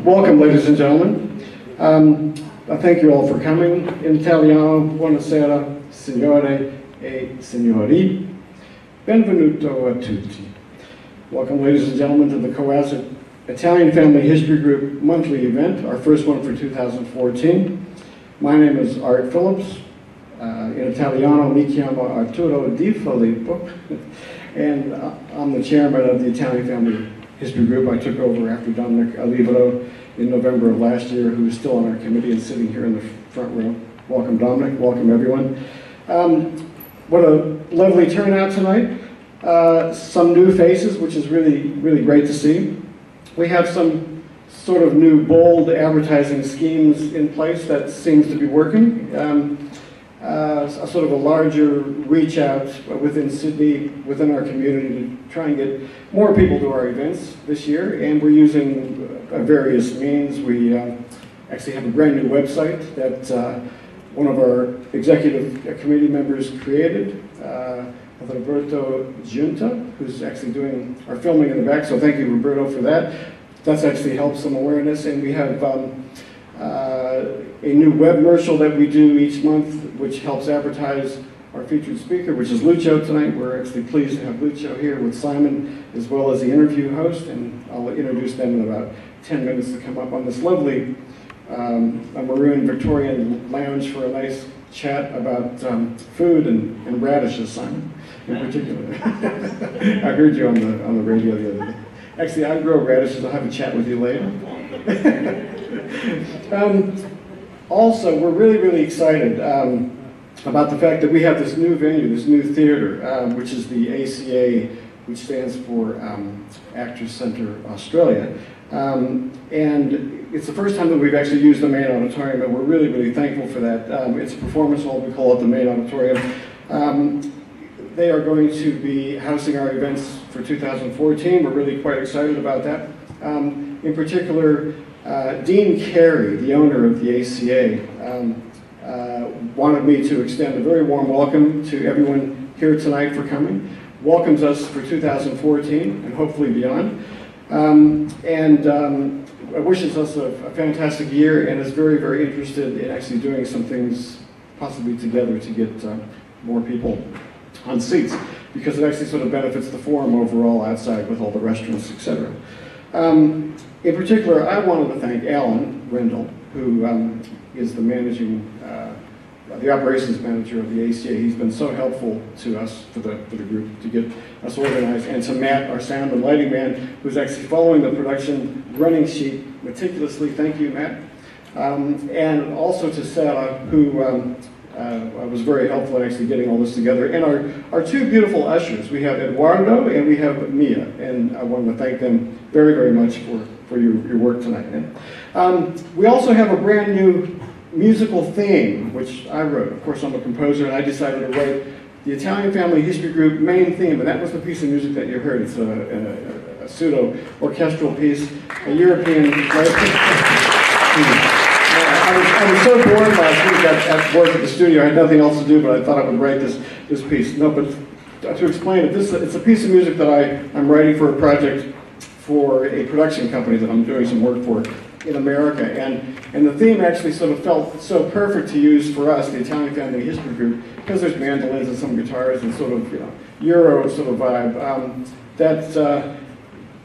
Welcome, ladies and gentlemen. I thank you all for coming. In Italiano, buonasera, signore e signori. Benvenuto a tutti. Welcome, ladies and gentlemen, to the Co.As.It Italian Family History Group monthly event, our first one for 2014. My name is Art Phillips. In Italiano, mi chiamo Arturo Di Filippo, and I'm the chairman of the Italian Family History Group. I took over after Dominic Alibero in November of last year, who is still on our committee and sitting here in the front row. Welcome, Dominic. Welcome, everyone. What a lovely turnout tonight. Some new faces, which is really, really great to see. We have some sort of new bold advertising schemes in place that seems to be working. A sort of a larger reach out within Sydney, within our community, to try and get more people to our events this year, and we're using various means. We actually have a brand new website that one of our executive committee members created, Roberto Giunta, who's actually doing our filming in the back, so thank you, Roberto, for that. That's actually helped some awareness, and we have a new webmercial that we do each month, which helps advertise our featured speaker, which is Lucho tonight. We're actually pleased to have Lucio here with Simon, as well as the interview host, and I'll introduce them in about 10 minutes to come up on this lovely a maroon Victorian lounge for a nice chat about food and radishes, Simon, in particular. I heard you on the radio the other day. Actually, I grow radishes. I'll have a chat with you later. Also, we're really, really excited about the fact that we have this new venue, this new theater, which is the ACA, which stands for Actors Centre Australia. And it's the first time that we've actually used the main auditorium, and we're really, really thankful for that. It's a performance hall, we call it the main auditorium. They are going to be housing our events for 2014. We're really quite excited about that. In particular, Dean Carey, the owner of the ACA, wanted me to extend a very warm welcome to everyone here tonight for coming. Welcomes us for 2014 and hopefully beyond. Wishes us a fantastic year, and is very, very interested in actually doing some things possibly together to get more people on seats, because it actually sort of benefits the forum overall outside with all the restaurants, etc. In particular, I wanted to thank Alan Rendell, who is the the operations manager of the ACA. He's been so helpful to us, for the group, to get us organized, and to Matt, our sound and lighting man, who's actually following the production running sheet meticulously. Thank you, Matt. And also to Sarah, who was very helpful in actually getting all this together. And our two beautiful ushers, we have Eduardo and we have Mia, and I want to thank them very, very much for your work tonight. And we also have a brand new musical theme, which I wrote. Of course, I'm a composer, and I decided to write the Italian Family History Group main theme, and that was the piece of music that you heard. It's a pseudo-orchestral piece, a European... I was so bored last week at work at the studio. I had nothing else to do, but I thought I would write this piece. No, but to explain it, it's a piece of music that I'm writing for a project for a production company that I'm doing some work for in America. And the theme actually sort of felt so perfect to use for us, the Italian Family History Group, because there's mandolins and some guitars and sort of, Euro sort of vibe, that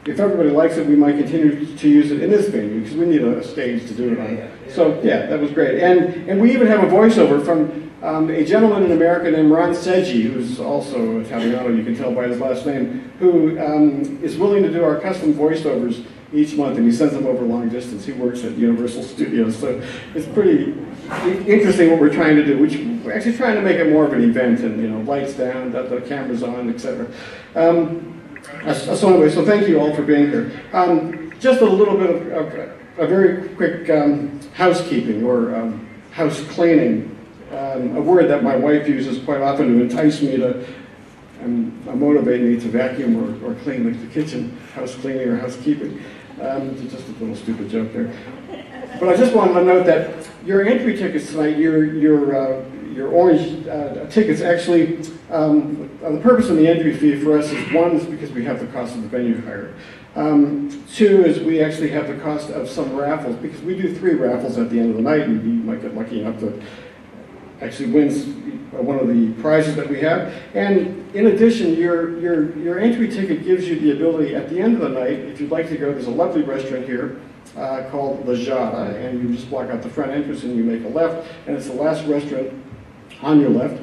if everybody likes it, we might continue to use it in this venue, because we need a stage to do it on. So yeah, that was great. And we even have a voiceover from a gentleman in America named Ron Seggi, who's also Italiano, you can tell by his last name, who is willing to do our custom voiceovers each month, and he sends them over long distance. He works at Universal Studios, so it's pretty interesting what we're trying to do, which we're actually trying to make it more of an event, and lights down, the cameras on, etc. So anyway, so thank you all for being here. Just a little bit of a very quick housekeeping or house cleaning, a word that my wife uses quite often to entice me to motivate me to vacuum or clean the kitchen, house cleaning or housekeeping. Just a little stupid joke there. But I just wanted to note that your entry tickets tonight, your orange tickets, actually, the purpose of the entry fee for us is, one, is because we have the cost of the venue higher. Two is we actually have the cost of some raffles, because we do 3 raffles at the end of the night, and you might get lucky enough to actually win one of the prizes that we have. And in addition, your entry ticket gives you the ability at the end of the night, if you'd like to go, there's a lovely restaurant here called La Jada, and you just walk out the front entrance and you make a left, and it's the last restaurant on your left.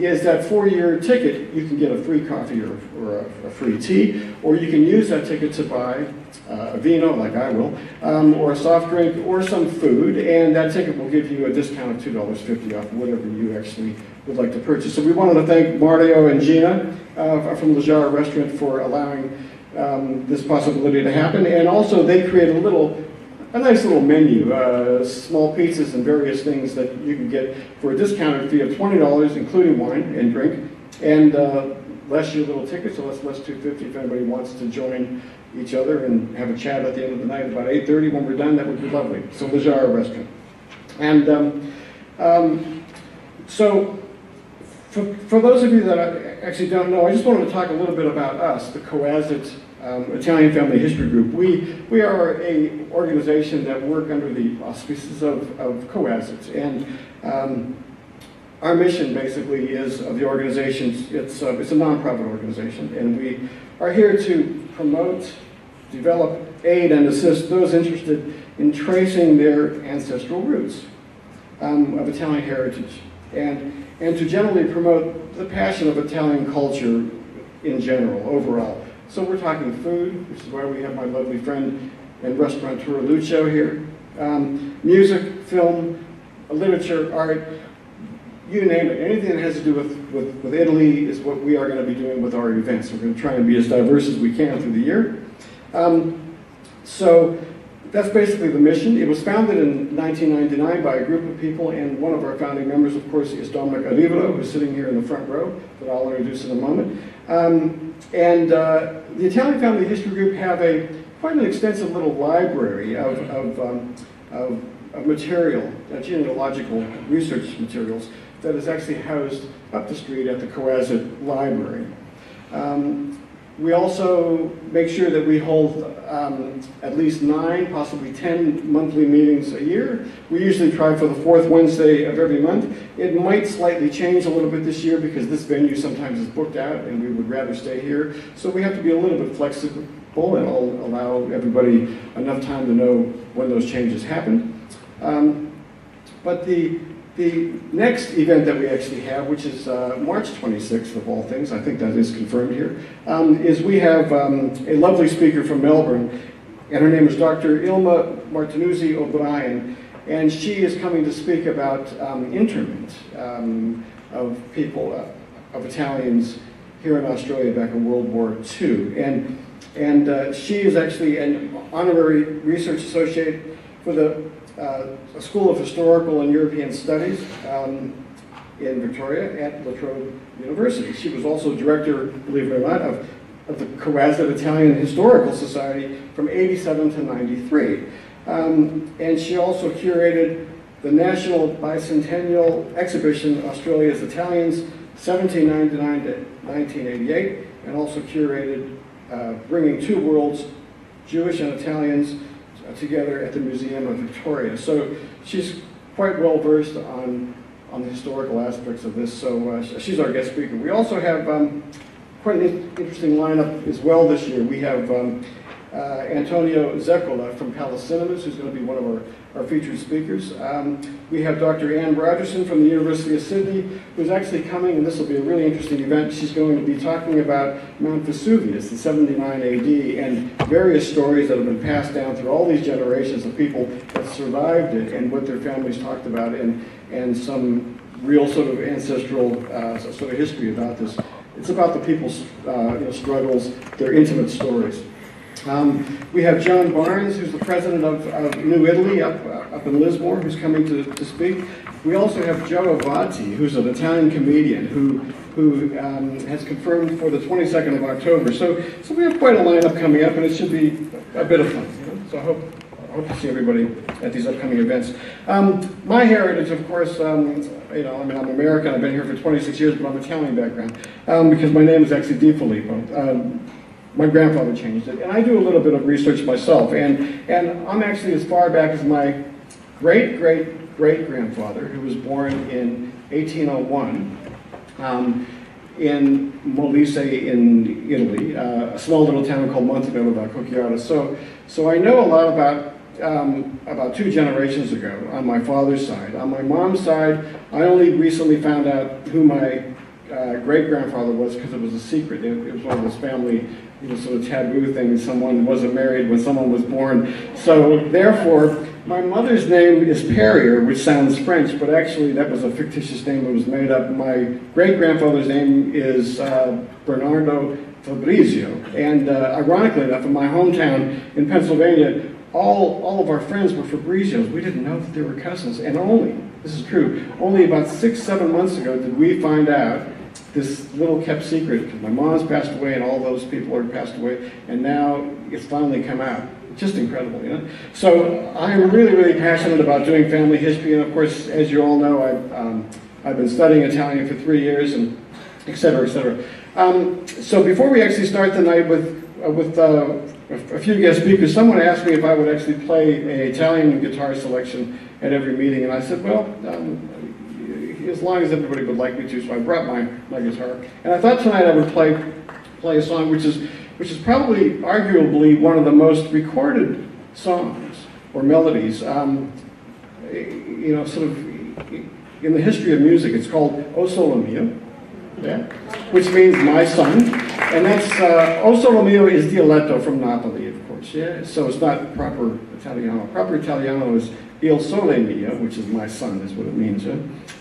Is that for your ticket, you can get a free coffee or a free tea, or you can use that ticket to buy a vino, like I will, or a soft drink, or some food, and that ticket will give you a discount of $2.50 off whatever you actually would like to purchase. So we wanted to thank Mario and Gina from the Jara Restaurant for allowing this possibility to happen, and also they created a nice little menu, small pizzas and various things that you can get for a discounted fee of $20, including wine and drink, and less your little ticket, so that's less $2.50 if anybody wants to join each other and have a chat at the end of the night about 8:30 when we're done. That would be lovely. So the Jara Restaurant. And so for those of you that actually don't know, I just wanted to talk a little bit about us, the Co.As.It Italian Family History Group. We are an organization that work under the auspices of Co.As.It, and our mission basically is of the organization. It's a nonprofit organization, and we are here to promote, develop, aid, and assist those interested in tracing their ancestral roots of Italian heritage, and to generally promote the passion of Italian culture in general, overall. So we're talking food, which is why we have my lovely friend and restaurateur Lucio here, music, film, literature, art, you name it. Anything that has to do with Italy is what we are going to be doing with our events. We're going to try and be as diverse as we can through the year. So that's basically the mission. It was founded in 1999 by a group of people, and one of our founding members, of course, is Dominic Arivalo, who's sitting here in the front row, that I'll introduce in a moment. The Italian Family History Group have quite an extensive little library of material, genealogical research materials, that is actually housed up the street at the Co.As.It Library. We also make sure that we hold at least 9, possibly 10 monthly meetings a year. We usually try for the 4th Wednesday of every month. It might slightly change a little bit this year because this venue sometimes is booked out and we would rather stay here. So we have to be a little bit flexible, and I'll allow everybody enough time to know when those changes happen. But the next event that we actually have, which is March 26th of all things, I think that is confirmed here, is we have a lovely speaker from Melbourne, and her name is Dr. Ilma Martinuzzi O'Brien, and she is coming to speak about internment of people, of Italians here in Australia back in World War II. And she is actually an honorary research associate for the School of Historical and European Studies in Victoria at La Trobe University. She was also director, believe it or not, of the Co.As.It Italian Historical Society from '87 to '93. And she also curated the National Bicentennial Exhibition, Australia's Italians, 1799 to 1988, and also curated Bringing Two Worlds, Jewish and Italians, together at the Museum of Victoria. So she's quite well versed on the historical aspects of this, so she's our guest speaker. We also have quite an interesting lineup as well this year. We have Antonio Zeccola from Palace Cinemas, who's going to be one of our featured speakers. We have Dr. Anne Rogerson from the University of Sydney, who's actually coming, and this will be a really interesting event. She's going to be talking about Mount Vesuvius in 79 AD and various stories that have been passed down through all these generations of people that survived it and what their families talked about, and some real sort of ancestral sort of history about this. It's about the people's struggles, their intimate stories. We have John Barnes, who's the president of New Italy up in Lismore, who's coming to speak. We also have Joe Avati, who's an Italian comedian who has confirmed for the 22nd of October. So we have quite a lineup coming up, and it should be a bit of fun. So I hope to see everybody at these upcoming events. My heritage, of course, I'm American. I've been here for 26 years, but I'm Italian background because my name is actually Di Filippo. my grandfather changed it. And I do a little bit of research myself, and I'm actually as far back as my great-great-great-grandfather, who was born in 1801 in Molise in Italy, a small little town called Montenegro da Cocchiara. So I know a lot about 2 generations ago on my father's side. On my mom's side, I only recently found out who my great-grandfather was because it was a secret. It was one of those family, sort of taboo things. Someone wasn't married when someone was born. So therefore, my mother's name is Perrier, which sounds French, but actually that was a fictitious name that was made up. My great-grandfather's name is Bernardo Fabrizio. And ironically enough, in my hometown in Pennsylvania, all of our friends were Fabrizios. We didn't know that they were cousins. And this is true, only about 6-7 months ago did we find out this little kept secret, because my mom's passed away and all those people are passed away, and now it's finally come out. Just incredible, So I'm really, really passionate about doing family history, and of course, as you all know, I've been studying Italian for 3 years, and et cetera, et cetera. So before we actually start tonight with a few guest speakers, someone asked me if I would actually play an Italian guitar selection at every meeting, and I said, well, as long as everybody would like me to, so I brought my guitar. And I thought tonight I would play a song which is probably, arguably, one of the most recorded songs or melodies, sort of in the history of music. It's called O Solo Mio, which means my son. And that's, O Solo Mio is dialetto from Napoli, of course, So it's not proper Italiano. Proper Italiano is Il Sole Mio, which is my son, is what it means.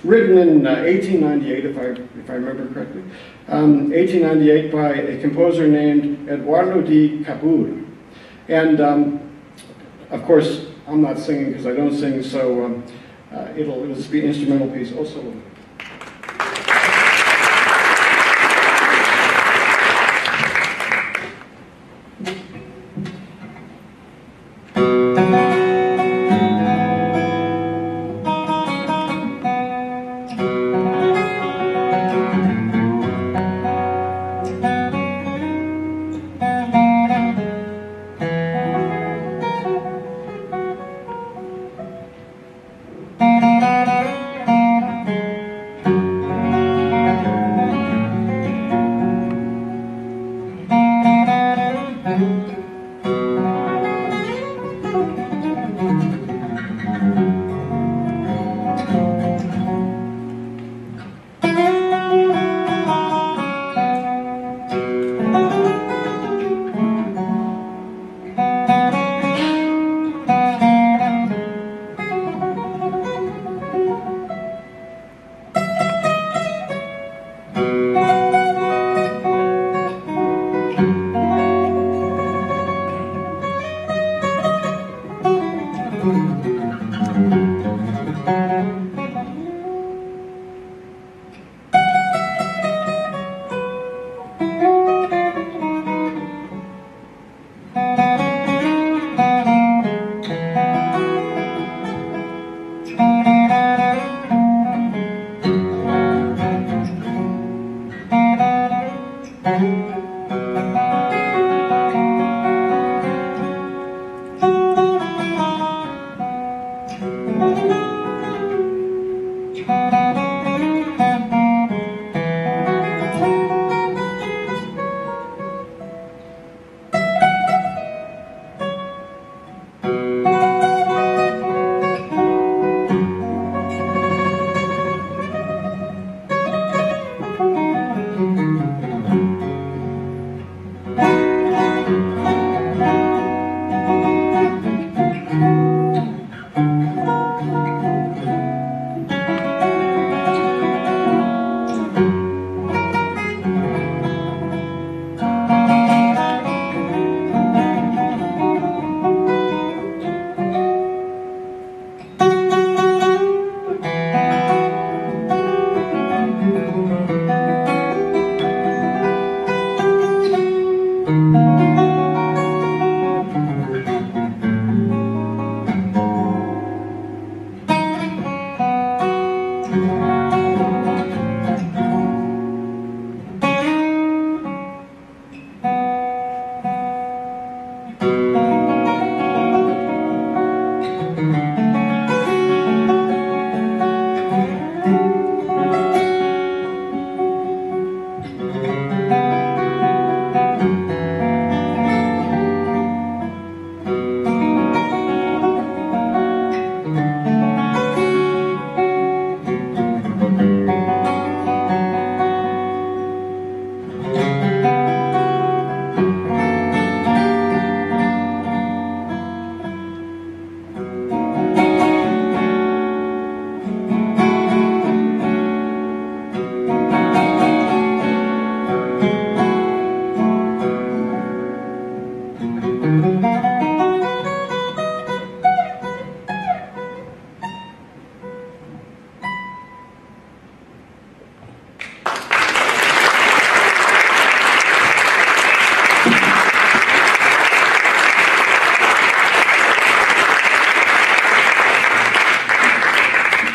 Written in 1898, if I remember correctly. 1898 by a composer named Eduardo di Capua. And of course, I'm not singing because I don't sing, so it'll just be an instrumental piece. O Solo Mio.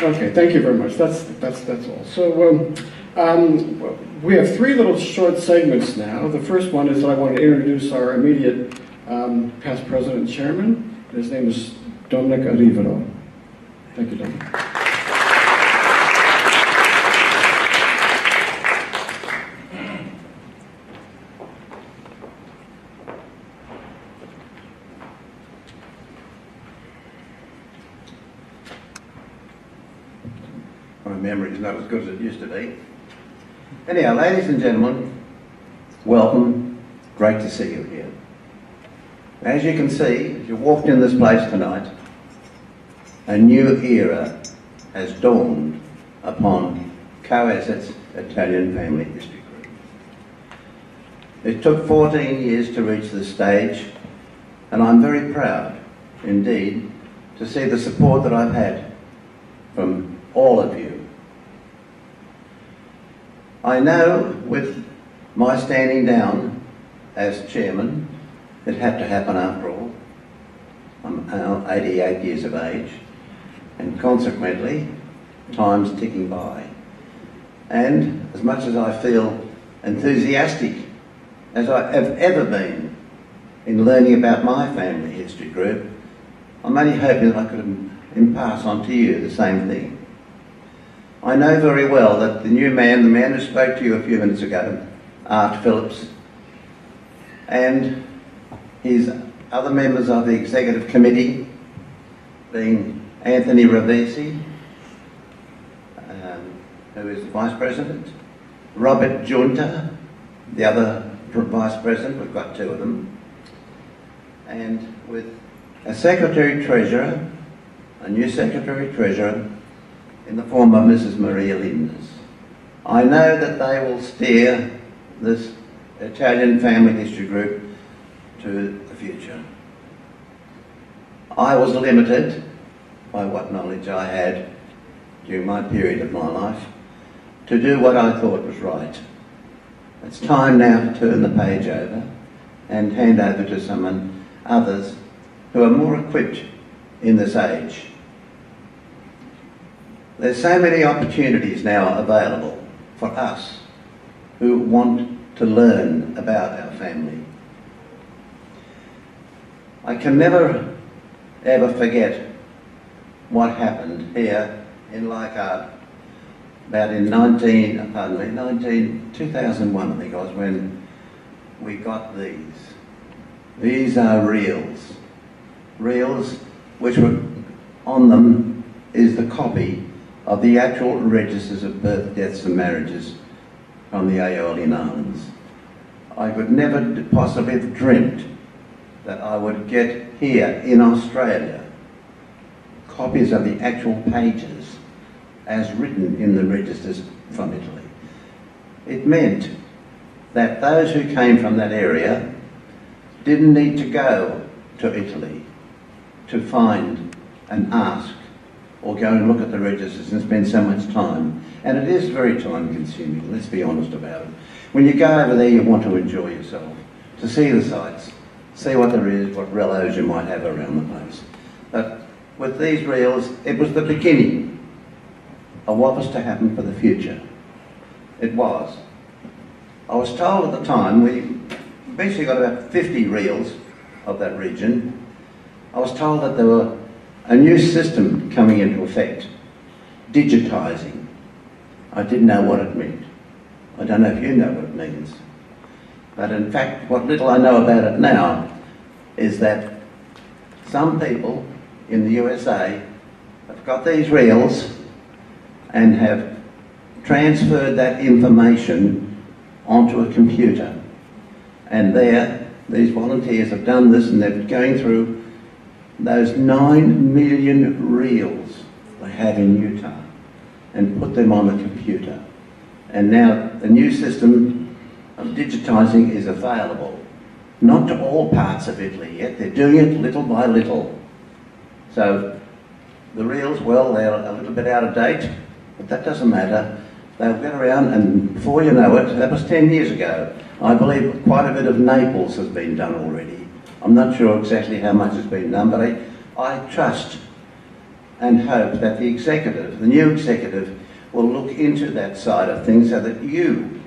Okay, thank you very much. That's all. So we have three little short segments now. The first one is that I want to introduce our immediate past president and chairman. His name is Dominic Arivalo. Thank you, Dominic. My memory is not as good as it used to be. Anyhow, ladies and gentlemen, welcome. Great to see you here. As you can see, as you walked in this place tonight, a new era has dawned upon Co.As.It's Italian Family History Group. It took 14 years to reach this stage, and I'm very proud, indeed, to see the support that I've had from all of you. I know with my standing down as chairman, it had to happen after all. I'm now 88 years of age, and consequently, time's ticking by. And as much as I feel enthusiastic as I have ever been in learning about my family history group, I'm only hoping that I could impart on to you the same thing. I know very well that the new man, the man who spoke to you a few minutes ago, Art Phillips, and his other members of the executive committee, being Anthony Ravesi, who is the vice president, Robert Junta, the other vice president, we've got two of them, and with a secretary-treasurer, a new secretary-treasurer, in the form of Mrs. Maria Linders. I know that they will steer this Italian Family History Group to the future. I was limited by what knowledge I had during my period of my life to do what I thought was right. It's time now to turn the page over and hand over to others who are more equipped in this age. There's so many opportunities now available for us who want to learn about our family. I can never ever forget what happened here in Leichhardt about in 2001 I think it was, when we got these. These are reels. Reels which were on them is the copy of the actual registers of birth, deaths and marriages from the Aeolian Islands. I could never possibly have dreamt that I would get here in Australia copies of the actual pages as written in the registers from Italy. It meant that those who came from that area didn't need to go to Italy to find and ask or go and look at the registers and spend so much time. And it is very time consuming, let's be honest about it. When you go over there, you want to enjoy yourself, to see the sights, see what there is, what relos you might have around the place. But with these reels, it was the beginning of what was to happen for the future. It was. I was told at the time, we basically got about 50 reels of that region. I was told that there were a new system coming into effect, digitising. I didn't know what it meant. I don't know if you know what it means. But in fact, what little I know about it now is that some people in the USA have got these reels and have transferred that information onto a computer. And there, these volunteers have done this, and they're going through those 9 million reels they have in Utah and put them on a computer. And now the new system of digitising is available, not to all parts of Italy yet. They're doing it little by little. So the reels, well, they're a little bit out of date, but that doesn't matter. They'll get around, and before you know it, that was 10 years ago. I believe quite a bit of Naples has been done already. I'm not sure exactly how much has been done, but I trust and hope that the executive, the new executive, will look into that side of things so that you,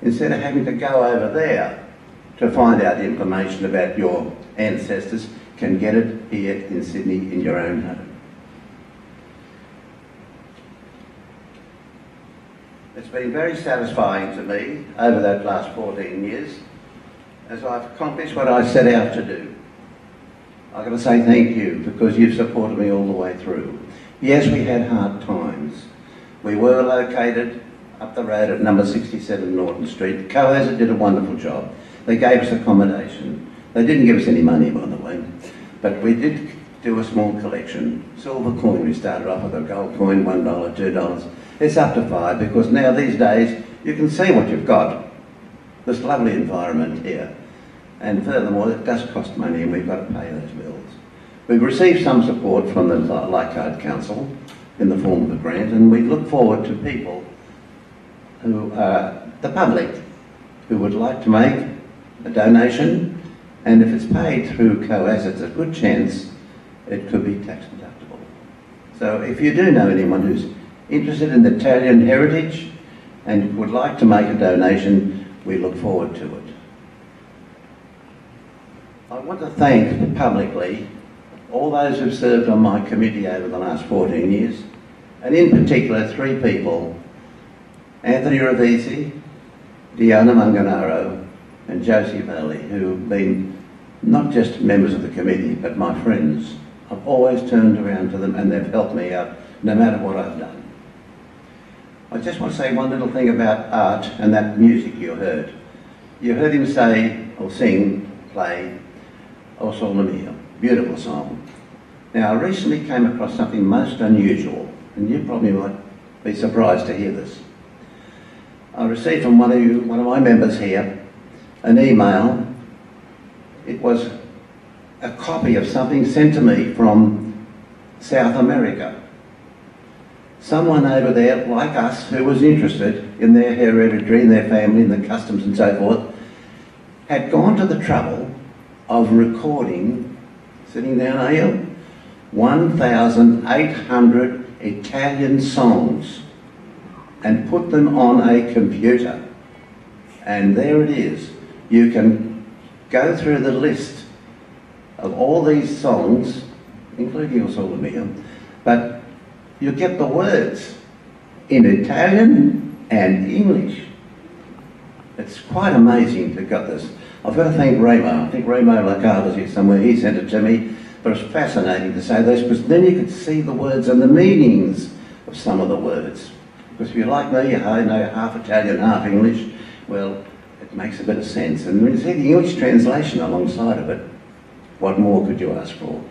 instead of having to go over there to find out information about your ancestors, can get it here in Sydney in your own home. It's been very satisfying to me over that last 14 years as I've accomplished what I set out to do. I've got to say thank you because you've supported me all the way through. Yes, we had hard times. We were located up the road at number 67 Norton Street. Co.As.It did a wonderful job. They gave us accommodation. They didn't give us any money, by the way, but we did do a small collection. Silver coin, we started off with a gold coin, $1, $2. It's up to $5 because now these days you can see what you've got. This lovely environment here. And furthermore, it does cost money and we've got to pay those bills. We've received some support from the Leichhardt Council in the form of a grant, and we look forward to people who are the public who would like to make a donation, and if it's paid through Co.As.It, it's a good chance it could be tax deductible. So if you do know anyone who's interested in the Italian heritage and would like to make a donation, we look forward to it. I want to thank publicly all those who've served on my committee over the last 14 years, and in particular 3 people, Anthony Ravisi, Diana Manganaro and Josie Valley, who've been not just members of the committee but my friends. I've always turned around to them and they've helped me out no matter what I've done. I just want to say one little thing about Art and that music you heard. You heard him say, or sing, play, O Sole Mio, beautiful song. Now I recently came across something most unusual, and you probably might be surprised to hear this. I received from one of my members here an email. It was a copy of something sent to me from South America. Someone over there, like us, who was interested in their hereditary, in their family, in the customs and so forth, had gone to the trouble of recording, sitting down here, 1,800 Italian songs and put them on a computer. And there it is. You can go through the list of all these songs, including O Sole Mio, but you get the words in Italian and English. It's quite amazing to get this. I've got to thank Ramo. I think Ramo Lacardo's here somewhere. He sent it to me. But it's fascinating to say this because then you could see the words and the meanings of some of the words. Because if you're like me, you know half Italian, half English, well, it makes a bit of sense. And when you see the English translation alongside of it, what more could you ask for?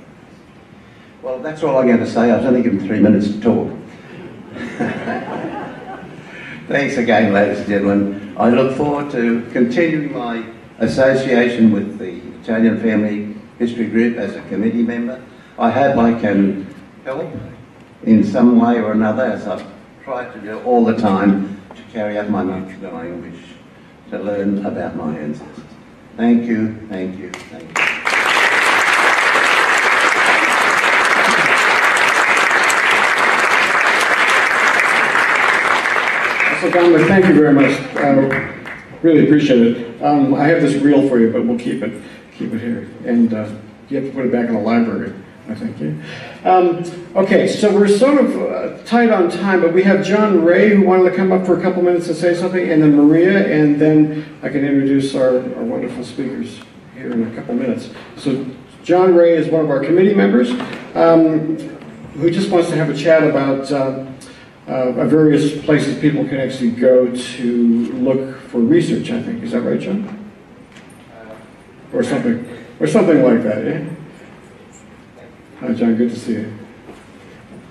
Well, that's all I'm going to say. I was only given 3 minutes to talk. Thanks again, ladies and gentlemen. I look forward to continuing my association with the Italian Family History Group as a committee member. I hope I can help in some way or another, as I've tried to do all the time, to carry out my natural wish to learn about my ancestors. Thank you, thank you, thank you. So Dominic, thank you very much. Really appreciate it. I have this reel for you, but we'll keep it here. And you have to put it back in the library, I think. Yeah? Okay, so we're sort of tight on time, but we have John Ray who wanted to come up for a couple minutes and say something, and then Maria, and then I can introduce our wonderful speakers here in a couple minutes. So John Ray is one of our committee members who just wants to have a chat about various places people can actually go to look for research, I think. Is that right, John? Or something like that, yeah? Hi, John, good to see you.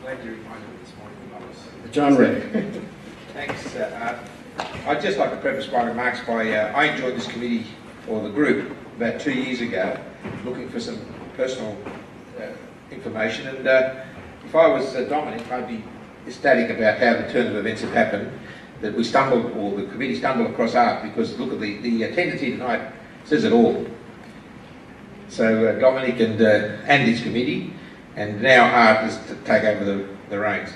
Glad you reminded me this morning when I was... John Ray. Thanks. I'd just like to preface my remarks by, I joined this committee, or the group, about 2 years ago, looking for some personal information, and if I was Dominic, I'd be ecstatic about how the turn of events have happened, that we stumbled, or the committee stumbled across art, because look at the attendance here tonight says it all. So Dominic and his committee and now art is to take over the reins.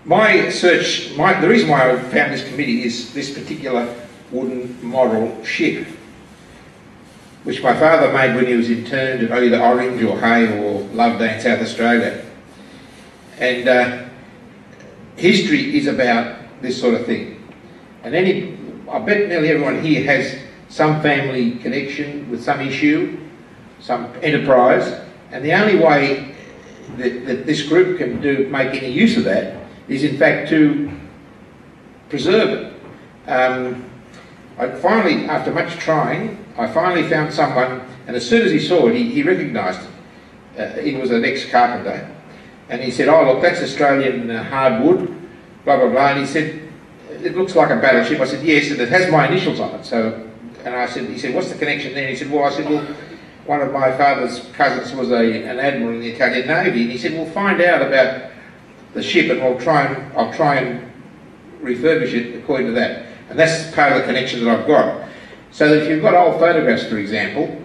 My search, the reason why I found this committee is this particular wooden model ship, which my father made when he was interned at either Orange or Hay or Loveday in South Australia. And history is about this sort of thing. And I bet nearly everyone here has some family connection with some issue, some enterprise, and the only way that this group can make any use of that is in fact to preserve it. I finally, after much trying, I finally found someone, and as soon as he saw it, he recognised it. He was an ex-carpenter, and he said, "Oh look, that's Australian hardwood, blah blah blah," and he said, "It looks like a battleship." I said, "Yes, and it has my initials on it." So, and he said, "What's the connection there?" And he said, "Well," I said, "Well, one of my father's cousins was an admiral in the Italian Navy," and he said, "We'll find out about the ship, and I'll try and refurbish it according to that." And that's part of the connection that I've got. So that if you've got old photographs, for example,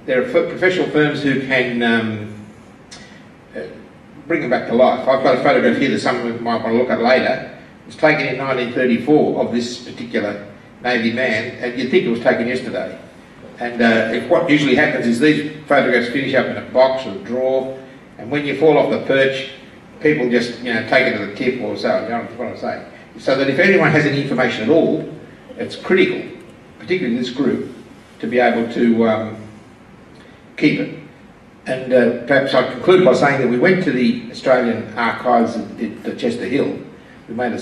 there are professional firms who can bring them back to life. I've got a photograph here that someone might want to look at later. It was taken in 1934 of this particular Navy man, and you'd think it was taken yesterday. And what usually happens is these photographs finish up in a box or a drawer, and when you fall off the perch, people just take it to the tip or so. You know what I'm saying? So that if anyone has any information at all, it's critical, particularly this group, to be able to keep it. And perhaps I'll conclude by saying that we went to the Australian Archives at Chester Hill. We made a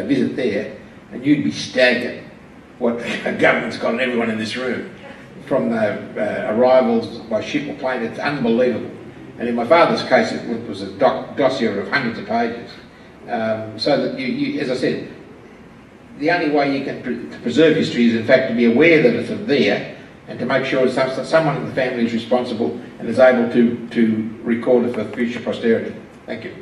visit there, and you'd be staggered what the government's got on everyone in this room. From arrivals by ship or plane, it's unbelievable. And in my father's case, it was a dossier of hundreds of pages. So that you, as I said, the only way you can preserve history is in fact to be aware that it's there, and to make sure someone in the family is responsible and is able to record it for future posterity. Thank you.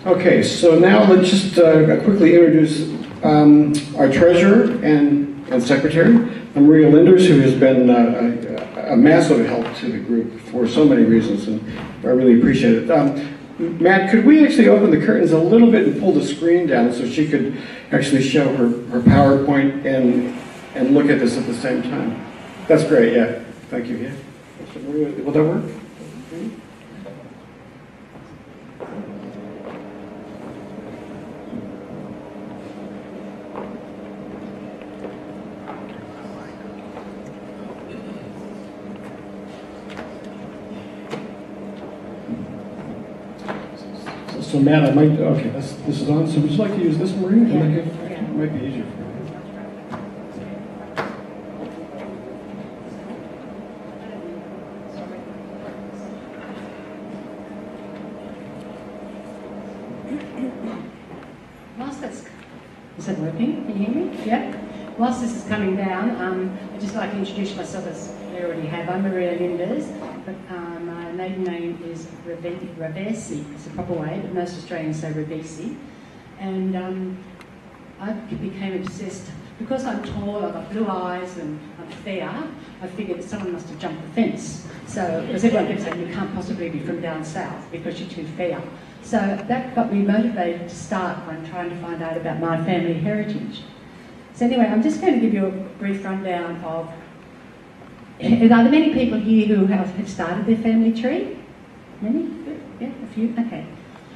Okay, so now let's just quickly introduce our treasurer and secretary, Maria Linders, who has been a massive help to the group for so many reasons, and I really appreciate it. Matt, could we actually open the curtains a little bit and pull the screen down so she could actually show her PowerPoint and look at this at the same time? That's great, yeah. Thank you, yeah. Will that work? So Matt, I might, okay, this is on, so would you like to use this, Marie? Yeah. It might be easier for you. Is that working? Can you hear me? Yeah? Whilst this is coming down, I'd just like to introduce myself as they already have. I'm Maria Linders, but my maiden name is Ravesi. It's the proper way, but most Australians say Ravesi. And I became obsessed. Because I'm tall, I've got blue eyes, and I'm fair, I figured that someone must have jumped the fence. So, because everyone kept saying, you can't possibly be from down south because you're too fair. So that got me motivated to start on trying to find out about my family heritage. So anyway, I'm just going to give you a brief rundown of, are there many people here who have started their family tree? Many? Yeah, a few? Okay.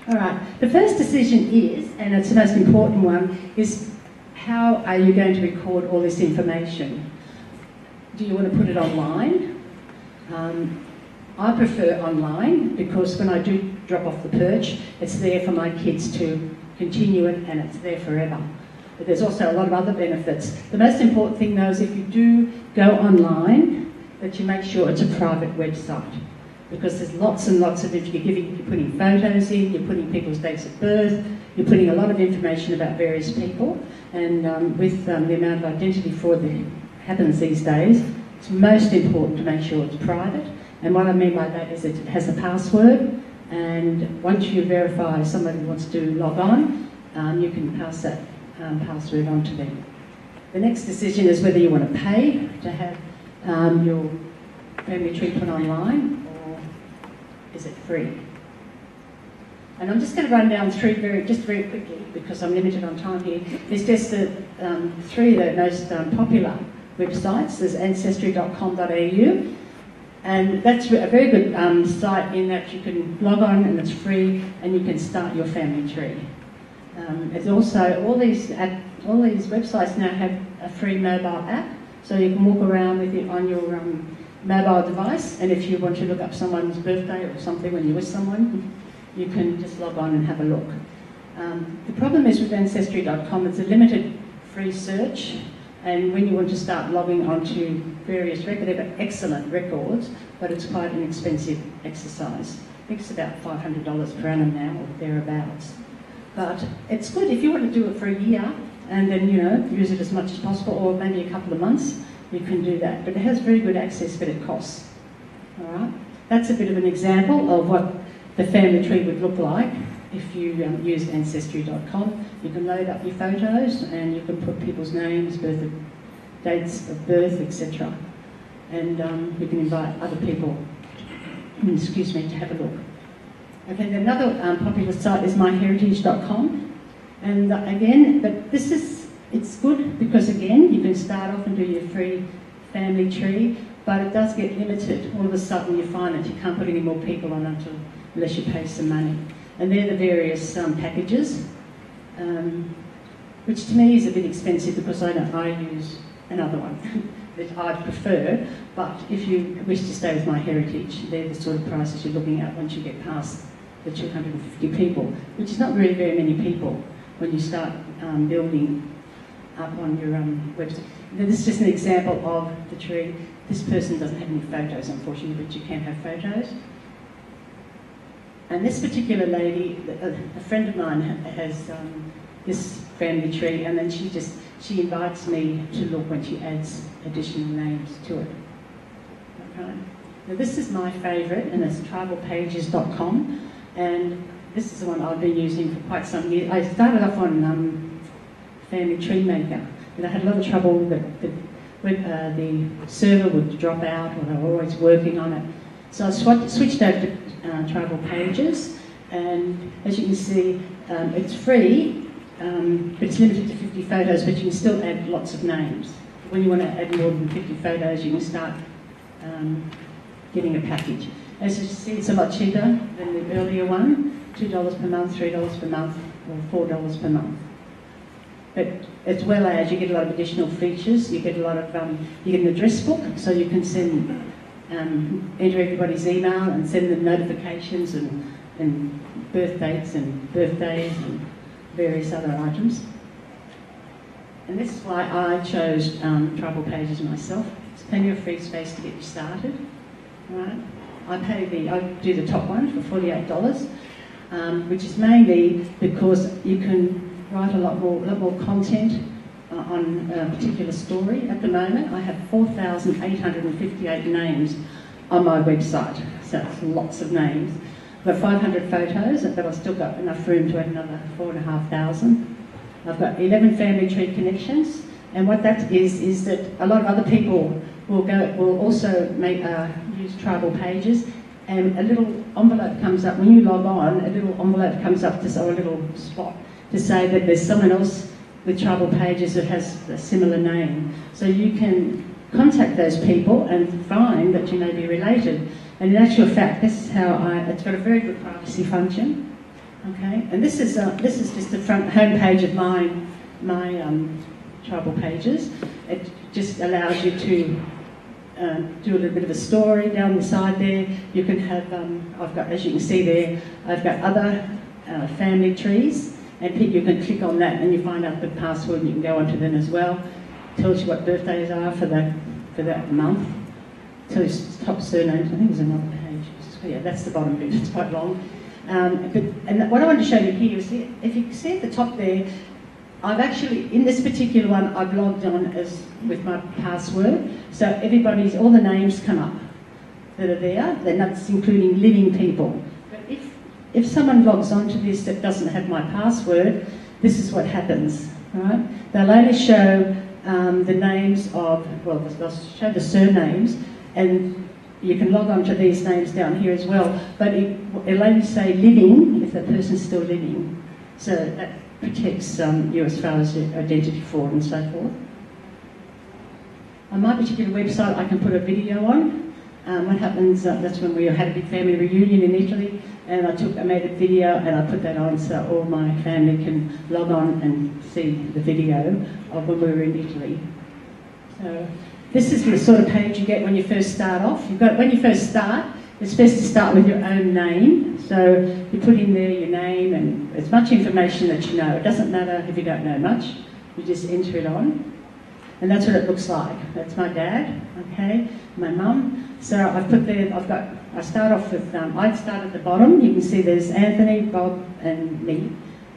All right. The first decision is, and it's the most important one, is how are you going to record all this information? Do you want to put it online? I prefer online because when I do drop off the perch, it's there for my kids to continue it and it's there forever. But there's also a lot of other benefits. The most important thing though is if you do go online, that you make sure it's a private website, because there's lots and lots of, if you're putting photos in, you're putting people's dates of birth, you're putting a lot of information about various people, and with the amount of identity fraud that happens these days, it's most important to make sure it's private. And what I mean by that is that it has a password, and once you verify somebody wants to log on, you can pass that password on to them. The next decision is whether you want to pay to have your family tree put online, or is it free? And I'm just going to run down through very quickly because I'm limited on time here. There's just the three of the most popular websites. There's ancestry.com.au, and that's a very good site in that you can log on and it's free, and you can start your family tree. There's also all these websites now have a free mobile app, so you can walk around with it on your mobile device, and if you want to look up someone's birthday or something when you're with someone, you can just log on and have a look. The problem is with Ancestry.com, it's a limited free search, and when you want to start logging onto various records, they've got excellent records, but it's quite an expensive exercise. I think it's about $500 per annum now, or thereabouts. But it's good if you want to do it for a year, and then, you know, use it as much as possible, or maybe a couple of months, you can do that. But it has very good access, but it costs. All right? That's a bit of an example of what the family tree would look like if you use Ancestry.com. You can load up your photos and you can put people's names, dates of birth, etc. And you can invite other people, excuse me, to have a look. Okay, another popular site is myheritage.com. And again, but it's good because again, you can start off and do your free family tree, but it does get limited. All of a sudden you find that you can't put any more people on unless you pay some money. And they're the various packages, which to me is a bit expensive because I use another one that I'd prefer, but if you wish to stay with MyHeritage, they're the sort of prices you're looking at once you get past the 250 people, which is not really very many people when you start building up on your website. Now, this is just an example of the tree. This person doesn't have any photos, unfortunately, but you can have photos. And this particular lady, a friend of mine has this family tree, and then she invites me to look when she adds additional names to it. Okay. Now this is my favourite, and it's tribalpages.com, and this is the one I've been using for quite some years. I started off on Family Tree Maker, but I had a lot of trouble that the server would drop out, or they were always working on it. So I switched over to Tribal Pages, and as you can see, it's free, but it's limited to 50 photos, but you can still add lots of names. When you want to add more than 50 photos, you can start getting a package. As you see, it's a lot cheaper than the earlier one, $2 per month, $3 per month, or $4 per month. But as well as you get a lot of additional features, you get a lot of, you get an address book, so you can send, enter everybody's email and send them notifications and birth dates and birthdays and various other items. And this is why I chose Tribal Pages myself. It's plenty of free space to get you started. Right? I do the top one for $48, which is mainly because you can write a lot more content on a particular story. At the moment, I have 4,858 names on my website, so it's lots of names. I've got 500 photos, but I've still got enough room to add another 4,500. I've got 11 family tree connections, and what that is that a lot of other people will also use Tribal Pages, and a little envelope comes up when you log on. A little envelope comes up or a little spot to say that there's someone else with Tribal Pages that has a similar name. So you can contact those people and find that you may be related. And in actual fact, this is how it's got a very good privacy function. Okay, and this is just the front home page of my Tribal Pages. It just allows you to do a little bit of a story down the side there. You can have, I've got, as you can see there, I've got other family trees, and you can click on that and you find out the password and you can go onto them as well. Tells you what birthdays are for that month. Tells you top surnames. I think there's another page. So yeah, that's the bottom bit. It's quite long. And what I want to show you here is, if you see at the top there, I've actually, in this particular one, I've logged on with my password, so all the names come up that are there, and that's including living people. But if someone logs onto this that doesn't have my password, this is what happens, right? They'll only show the names of, well, I'll show the surnames, and you can log on to these names down here as well, but it'll only say living if the person's still living. So that protects you as far as your identity fraud and so forth. On my particular website, I can put a video on. What happens, that's when we had a big family reunion in Italy, and I made a video and I put that on so all my family can log on and see the video of when we were in Italy. So this is the sort of page you get when you first start off. When you first start, it's best to start with your own name. So you put in there your name and as much information that you know. It doesn't matter if you don't know much, you just enter it on. And that's what it looks like. That's my dad, okay, my mum. So I've put there, I start off with, I'd start at the bottom. You can see there's Anthony, Bob, and me.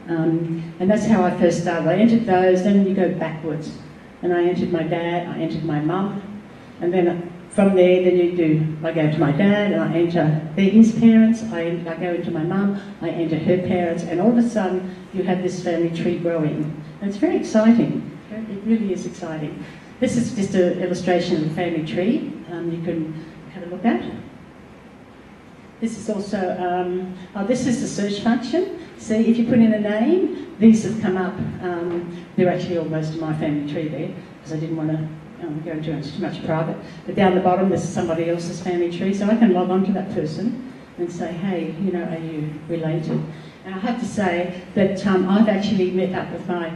And that's how I first started. I entered those, then you go backwards. And I entered my dad, I entered my mum. And then from there, I go to my dad and I enter his parents, I go into my mum, I enter her parents, and all of a sudden you have this family tree growing. And it's very exciting. It really is exciting. This is just an illustration of the family tree you can have a look at. This is also, this is the search function. See, if you put in a name, these have come up. They're actually all most of my family tree there, because I didn't want to go into it too much private. But down the bottom, this is somebody else's family tree, so I can log on to that person and say, hey, you know, are you related? And I have to say that I've actually met up with my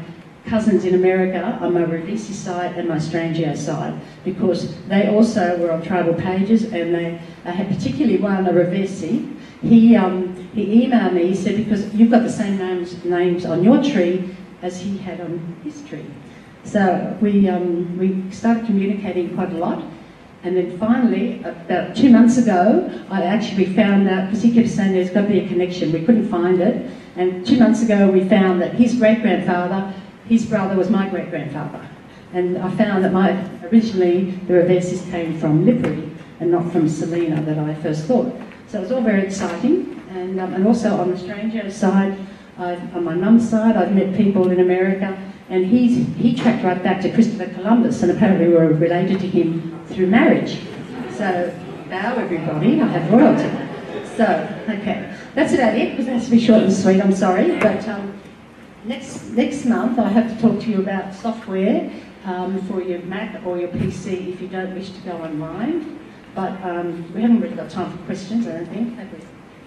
cousins in America on my Revisi side and my Strangio side, because they also were on tribal pages, and they had particularly one, a Revisi. He emailed me, he said, because you've got the same names on your tree as he had on his tree. So we started communicating quite a lot, and then finally, about 2 months ago, I actually found out, because he kept saying there's got to be a connection, we couldn't find it, and 2 months ago we found that his great-grandfather, his brother was my great-grandfather. And I found that originally the Reversis came from Lipari and not from Selena that I first thought. So it was all very exciting. And also on the Stranger side, on my mum's side, I've met people in America, and he tracked right back to Christopher Columbus, and apparently we were related to him through marriage. So, bow everybody, I have royalty. So, okay, that's about it, because it has to be short and sweet, I'm sorry. But next month I have to talk to you about software for your Mac or your PC if you don't wish to go online. But we haven't really got time for questions, I don't think, have we?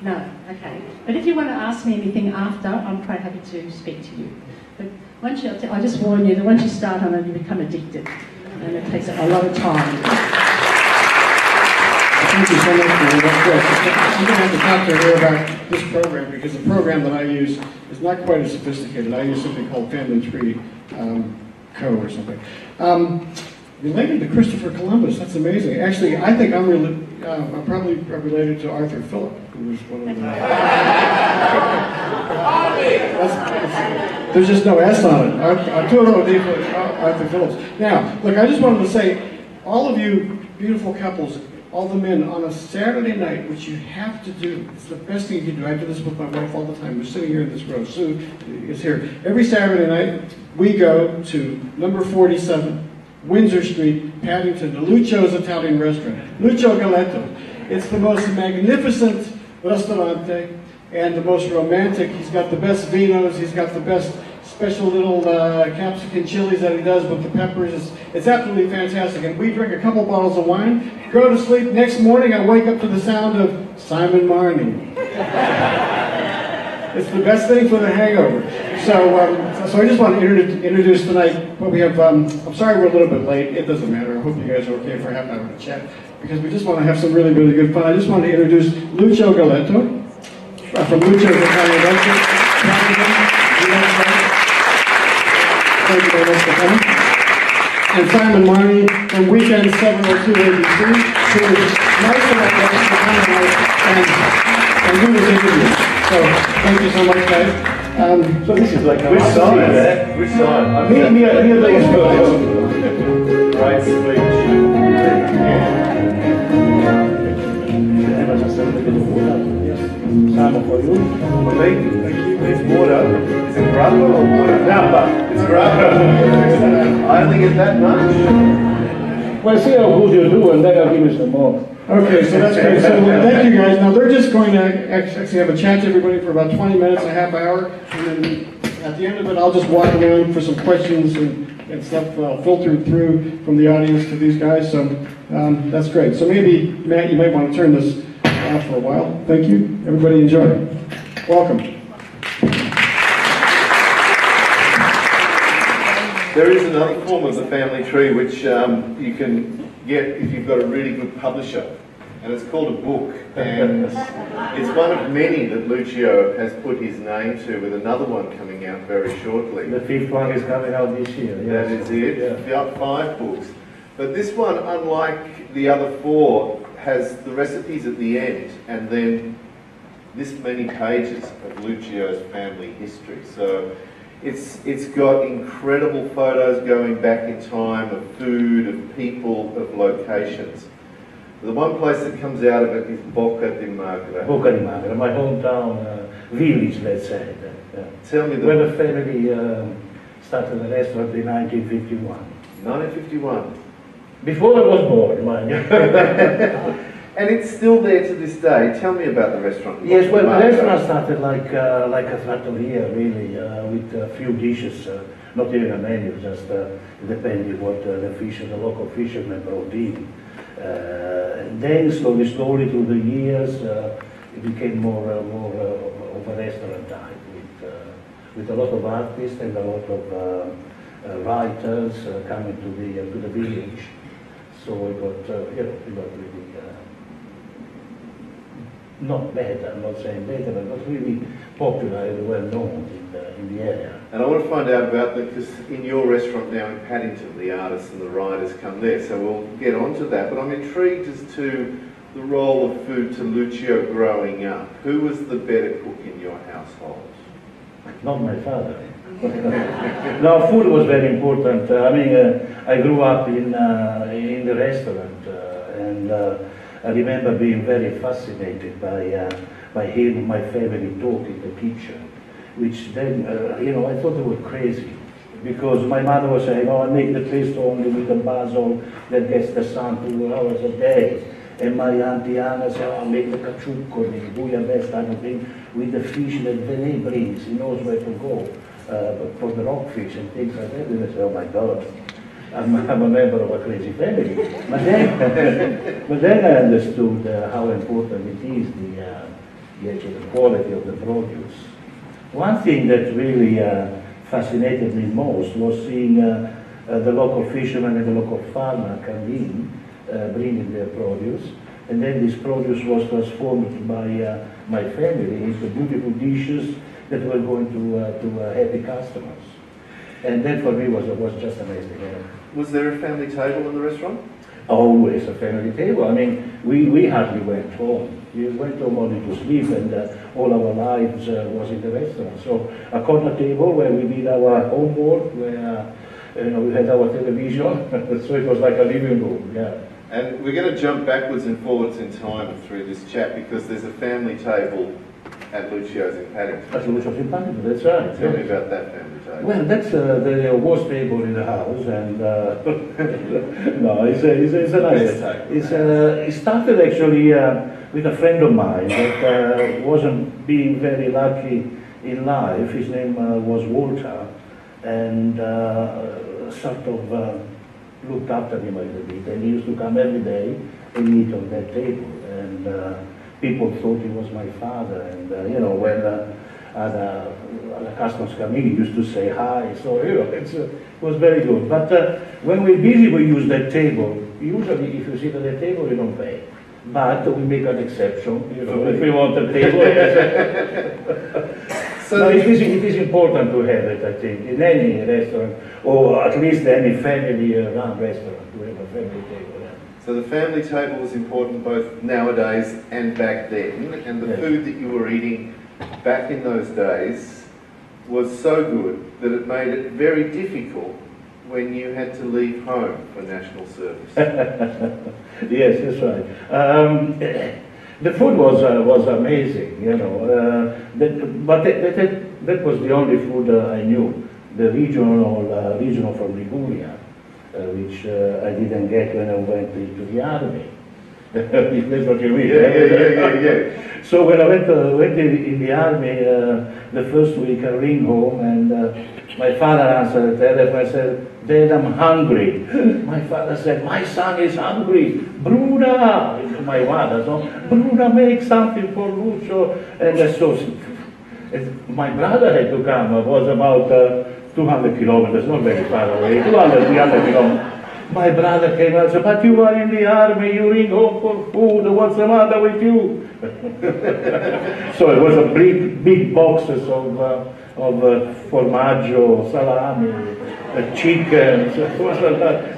No, okay. But if you want to ask me anything after, I'm quite happy to speak to you. But once I just warn you that once you start on it, you become addicted, and it takes a lot of time. Thank you so much for that. I'm going to have to talk to her about this program, because the program that I use is not quite as sophisticated. I use something called Family Tree Co. or something. Related to Christopher Columbus, that's amazing. Actually, I think I'm probably related to Arthur Phillip, who was one of the... There's just no S on it. Arthur Phillips. Now, look, I just wanted to say, all of you beautiful couples, all the men, on a Saturday night, which you have to do, it's the best thing you can do. I do this with my wife all the time. We're sitting here in this row. Sue is here. Every Saturday night, we go to number 47, Windsor Street, Paddington, the Lucho's Italian restaurant. Lucio Galletto. It's the most magnificent ristorante and the most romantic. He's got the best vinos. He's got the best special little capsicum chilies that he does with the peppers. It's absolutely fantastic. And we drink a couple bottles of wine, go to sleep. Next morning, I wake up to the sound of Simon Marnie. It's the best thing for the hangover. So I just want to introduce tonight what we have. I'm sorry we're a little bit late. It doesn't matter. I hope you guys are okay for half an hour to chat, because we just want to have some really, really good fun. I just want to introduce Lucio Galletto from Lucho's Italian restaurant. Thank you very much for coming. And Simon Marnie from Weekend 702 ABC, who is nice enough to come and do this interview. So thank you so much, guys. So this is like which side there? Which side? Me right switch. And I just have a bit of water. Yes. Time for you. Thank you. This water is it gravel or water? No, but it's gravel. I only get that much? Well, see how good you do, and then I'll give you some more. Okay, so that's great. So thank you guys. Now they're just going to actually have a chat to everybody for about 20 minutes, a half hour, and then at the end of it, I'll just walk around for some questions and stuff filtered through from the audience to these guys. So that's great. So maybe, Matt, you might want to turn this off for a while. Thank you. Everybody enjoy. Welcome. There is another form of the family tree which you can get if you've got a really good publisher, and it's called a book, and it's one of many that Lucio has put his name to, with another one coming out very shortly. The fifth one is coming out this year. Yes. That is it. Yeah. Got 5 books. But this one, unlike the other 4, has the recipes at the end, and then this many pages of Lucio's family history. So it's got incredible photos going back in time of food, of people, of locations. The one place that comes out of it is Bocca di Magra. Bocca di Magra, my hometown village, let's say. Tell me where the family started the restaurant in 1951. 1951. Before I was born, mind you. And it's still there to this day. Tell me about the restaurant. Yes, well, the restaurant started like a trattoria, really, with a few dishes, not even a menu, just depending what the local fishermen brought in. And then slowly through the years, it became more of a restaurant type, with a lot of artists and a lot of writers coming to the village. So it got really. Not bad, I'm not saying better, but not really popular and well known in the area. And I want to find out about that, because in your restaurant now in Paddington, the artists and the writers come there, so we'll get on to that. But I'm intrigued as to the role of food to Lucio growing up. Who was the better cook in your household? Not my father. No, food was very important. I mean, I grew up in the restaurant, and I remember being very fascinated by hearing my family talk in the kitchen, which then, I thought they were crazy, because my mother was saying, oh, I make the paste only with the basil that gets the sun 2 hours a day. And my auntie Anna said, oh, I make the caciucco, the bouillabaisse type of thing, with the fish that Vene brings. He knows where to go for the rockfish and things like that. And I said, oh my God. I'm a member of a crazy family. But then I understood how important it is, the quality of the produce. One thing that really fascinated me most was seeing the local fishermen and the local farmer come in, bringing their produce, and then this produce was transformed by my family into beautiful dishes that were going to happy customers. And that for me was just amazing. Was there a family table in the restaurant? Always a family table. I mean, we hardly went home. We went home only to sleep, and all our lives was in the restaurant. So a corner table where we did our homework, where we had our television, so it was like a living room. Yeah. And we're going to jump backwards and forwards in time through this chat, because there's a family table at Lucio's in Paddington. At Lucio's in Paddington, that's right. Tell me about that family table. Well, that's the worst table in the house, and no, it's a nice table. It started actually with a friend of mine that wasn't being very lucky in life. His name was Walter, and sort of looked after him a little bit, and he used to come every day and eat on that table, and people thought he was my father, and when other customers come in, he used to say hi, so it was very good. But when we're busy, we use that table. Usually, if you sit at the table, you don't pay. But we make an exception, if we want a table. So no, it is important to have it, I think, in any restaurant, or at least any family-run restaurant, to have a family table. Yeah. So the family table was important both nowadays and back then, and the food that you were eating back in those days was so good that it made it very difficult when you had to leave home for national service. Yes, that's right. The food was amazing, but that was the only food I knew. The regional from Liguria, which I didn't get when I went into the army. If that's what you mean. Yeah. So when I went in the army, the first week I ring home and my father answered the telephone and said, "Dad, I'm hungry." My father said, "My son is hungry. Bruna," my mother, so, "Bruna, make something for Lucio." And so my brother had to come. It was about 200 kilometers, not very far away, 200, 300 kilometers. My brother came and said, "But you are in the army, you ring home for food, what's the matter with you?" So it was a big boxes of formaggio, salami, chicken. So it was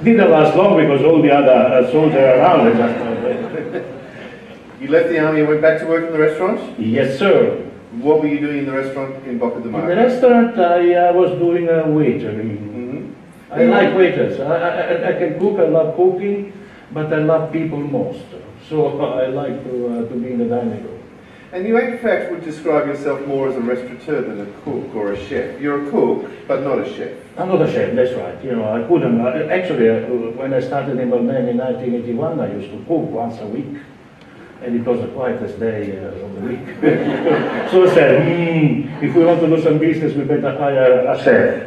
didn't last long because all the other soldiers around it. You left the army and went back to work in the restaurant? Yes, sir. What were you doing in the restaurant in Boca de In Mar? the restaurant, I was doing waitering. I like waiters. I can cook, I love cooking, but I love people most. So I like to be in the dining room. And you in fact would describe yourself more as a restaurateur than a cook or a chef. You're a cook, but not a chef. I'm not a chef, that's right. You know, I couldn't. Actually, when I started in Berlin in 1981, I used to cook once a week. And it was the quietest day of the week. So I said, if we want to do some business, we better hire a chef.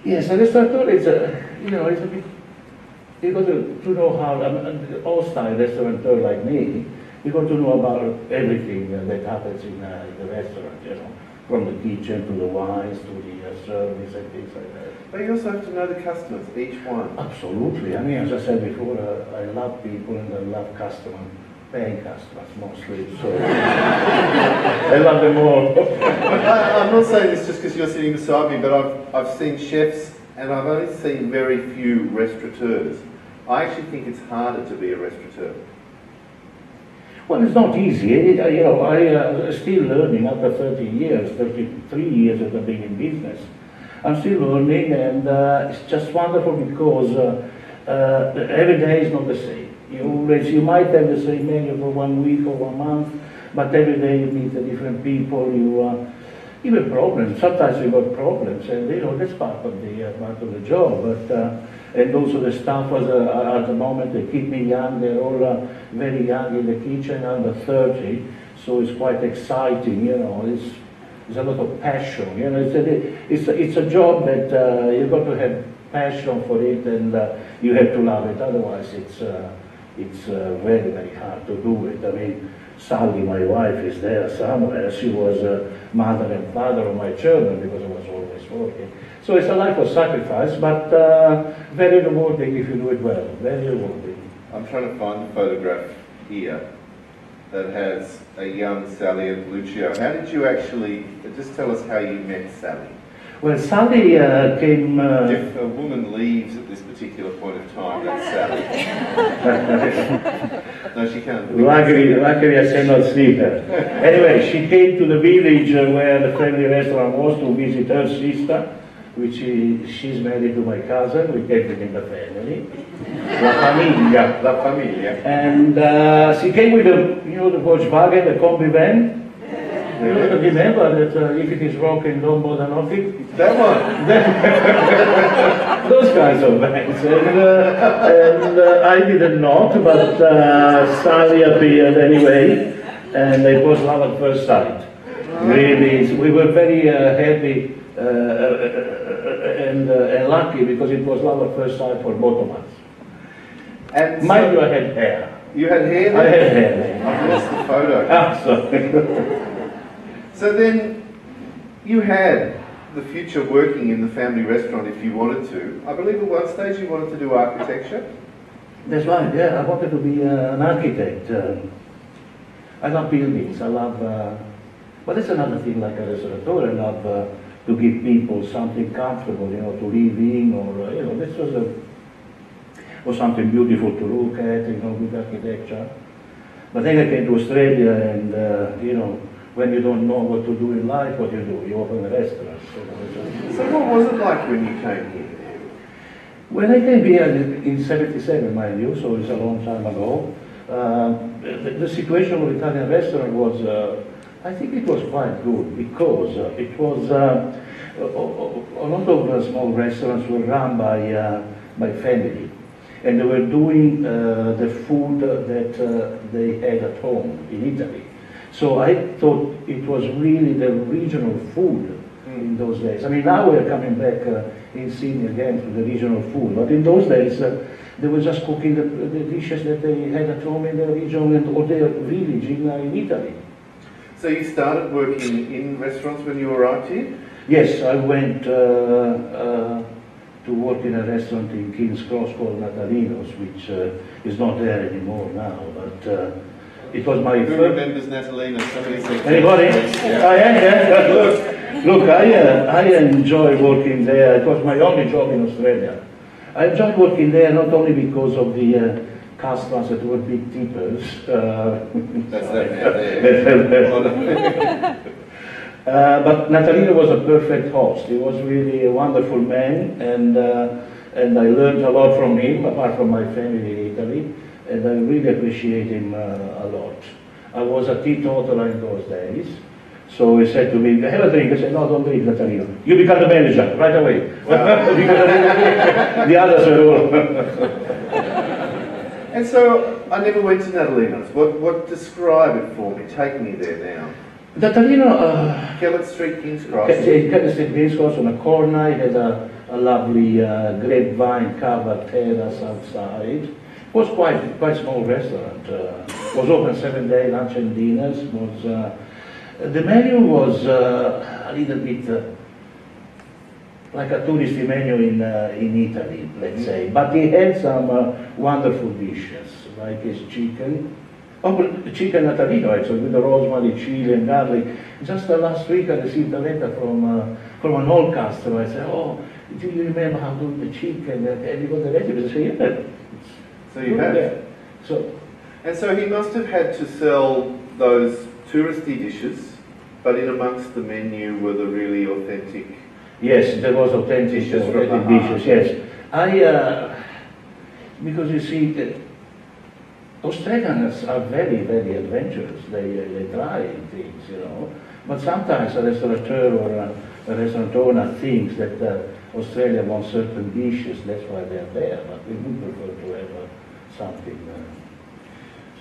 Yes, a restaurateur is you know, it's a bit, you got to know how, all-style restaurateur like me, you got to know about everything that happens in the restaurant, you know, from the kitchen to the wines to the service and things like that. But you also have to know the customers, each one. Absolutely. I mean, as I said before, I love people and I love customers, paying customers mostly, so I love them all. I'm not saying this just because you're sitting beside me, but I've seen chefs and I've only seen very few restaurateurs. I actually think it's harder to be a restaurateur. Well, it's not easy. You know, I'm still learning after 30 years, 33 years that I've been in business. I'm still learning, and it's just wonderful because every day is not the same. You might have the same menu for 1 week or 1 month, but every day you meet different people. You have problems. Sometimes you got problems, and you know that's part of the job. But and also the staff was at the moment they keep me young. They're all very young in the kitchen, under 30, so it's quite exciting. You know, there's a lot of passion. You know, it's a job that you've got to have passion for it, and you have to love it. Otherwise, it's very, very hard to do it. I mean, Sally, my wife, is there somewhere. She was mother and father of my children because I was always working. So it's a life of sacrifice, but very rewarding if you do it well. Very rewarding. I'm trying to find the photograph here that has a young Sally and Lucio. How did you actually, just tell us how you met Sally? Well, Sally came... If a woman leaves at this particular point of time, that's Sally. No, she can't. Luckily I cannot see her. Anyway, she came to the village where the family restaurant was to visit her sister, which she's married to my cousin. We came within the family. La famiglia. And she came with the Volkswagen, the combi van. You remember that if it is broken, don't bother knocking? That one? Those kinds of vans. And I didn't knock, but Sally appeared anyway, and it was love at first sight. Really, we were very happy and lucky because it was love at first sight for both of us. And mind you, I had hair. You had hair? I had hair. I've lost the photo. Sorry. So then, you had the future working in the family restaurant if you wanted to. I believe at one stage you wanted to do architecture? That's right, yeah. I wanted to be an architect. I love buildings. I love... but that's another thing like a restaurateur. I love to give people something comfortable, you know, to live in, or, you know, this was something beautiful to look at, you know, with architecture. But then I came to Australia and, you know, when you don't know what to do in life, what you do? You open a restaurant. So what was it like when you came here? When I came here in 77, mind you, so it's a long time ago, the situation of the Italian restaurant was, I think it was quite good because it was, a lot of small restaurants were run by family, and they were doing the food that they had at home in Italy. So I thought it was really the regional food in those days. I mean, now we're coming back in Sydney again to the regional food, but in those days they were just cooking the dishes that they had at home in their region or their village in Italy. So you started working in restaurants when you arrived here? Yes, I went to work in a restaurant in King's Cross called Natalino's, which is not there anymore now, but it was my Who first... remembers Natalino? Somebody said... Anybody? Yeah. Look, I enjoy working there. It was my only job in Australia. I enjoyed working there not only because of the customers that were big tippers. That's that now there. But Natalino was a perfect host. He was really a wonderful man, and I learned a lot from him, apart from my family in Italy, and I really appreciate him a lot. I was a teetotaler in those days, so he said to me, have a drink. I said, no, don't drink, Natalino. You become the manager right away. Wow. Because the others were all... And so, I never went to Natalino's. What describe it for me? Take me there now. Natalino... Kellett Street, King's Cross. Kellett Street, King's Cross on a corner. It had a lovely grapevine covered terrace outside. It was quite small restaurant. Was open 7 days, lunch and dinners. The menu was a little bit like a touristy menu in Italy, let's say. But he had some wonderful dishes, like his chicken. Oh, chicken Natalino actually, with the rosemary, chili and garlic. Just last week I received a letter from an old customer. I said, oh, do you remember how to do the chicken? And you got the recipe? I said, yeah. So you have? Yeah. So he must have had to sell those touristy dishes, but in amongst the menu were the really authentic... Yes, there was authentic dishes, yes. Because you see, Australians are very, very adventurous. They try things, you know. But sometimes a restaurateur or a restaurant owner thinks that Australia wants certain dishes, that's why they're there. But we would prefer to have something else.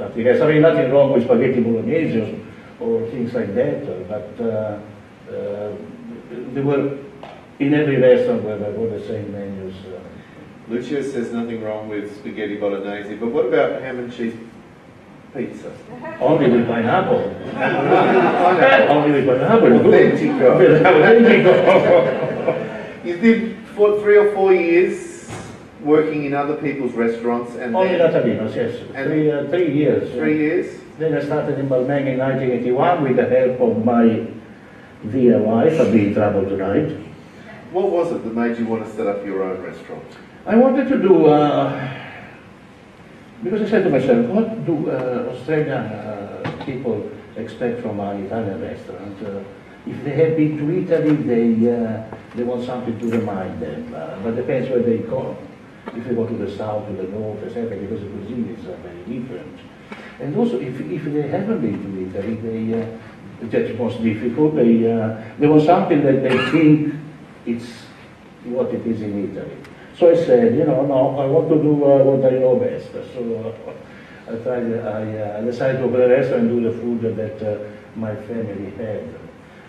I mean, nothing wrong with spaghetti bolognese or things like that, but they were in every restaurant where there were the same menus. Lucio says nothing wrong with spaghetti bolognese, but what about ham and cheese pizza? Only with pineapple. Pineapple. Only with pineapple. Autentico. Autentico. You did 3 or 4 years working in other people's restaurants, and Only then... Natalino's, yes. And 3 years. 3 years? Then I started in Balmain in 1981 with the help of my dear wife. I'll be in trouble tonight. What was it that made you want to set up your own restaurant? I wanted to do, because I said to myself, what do Australian people expect from an Italian restaurant? If they have been to Italy, they want something to remind them. But depends where they go. If they go to the south, to the north, etc., because the cuisine is very different. And also, if they haven't been to Italy, that's most difficult. They want something that they think it's what it is in Italy. So I said, you know, no, I want to do what I know best. So I decided to open a restaurant and do the food that my family had.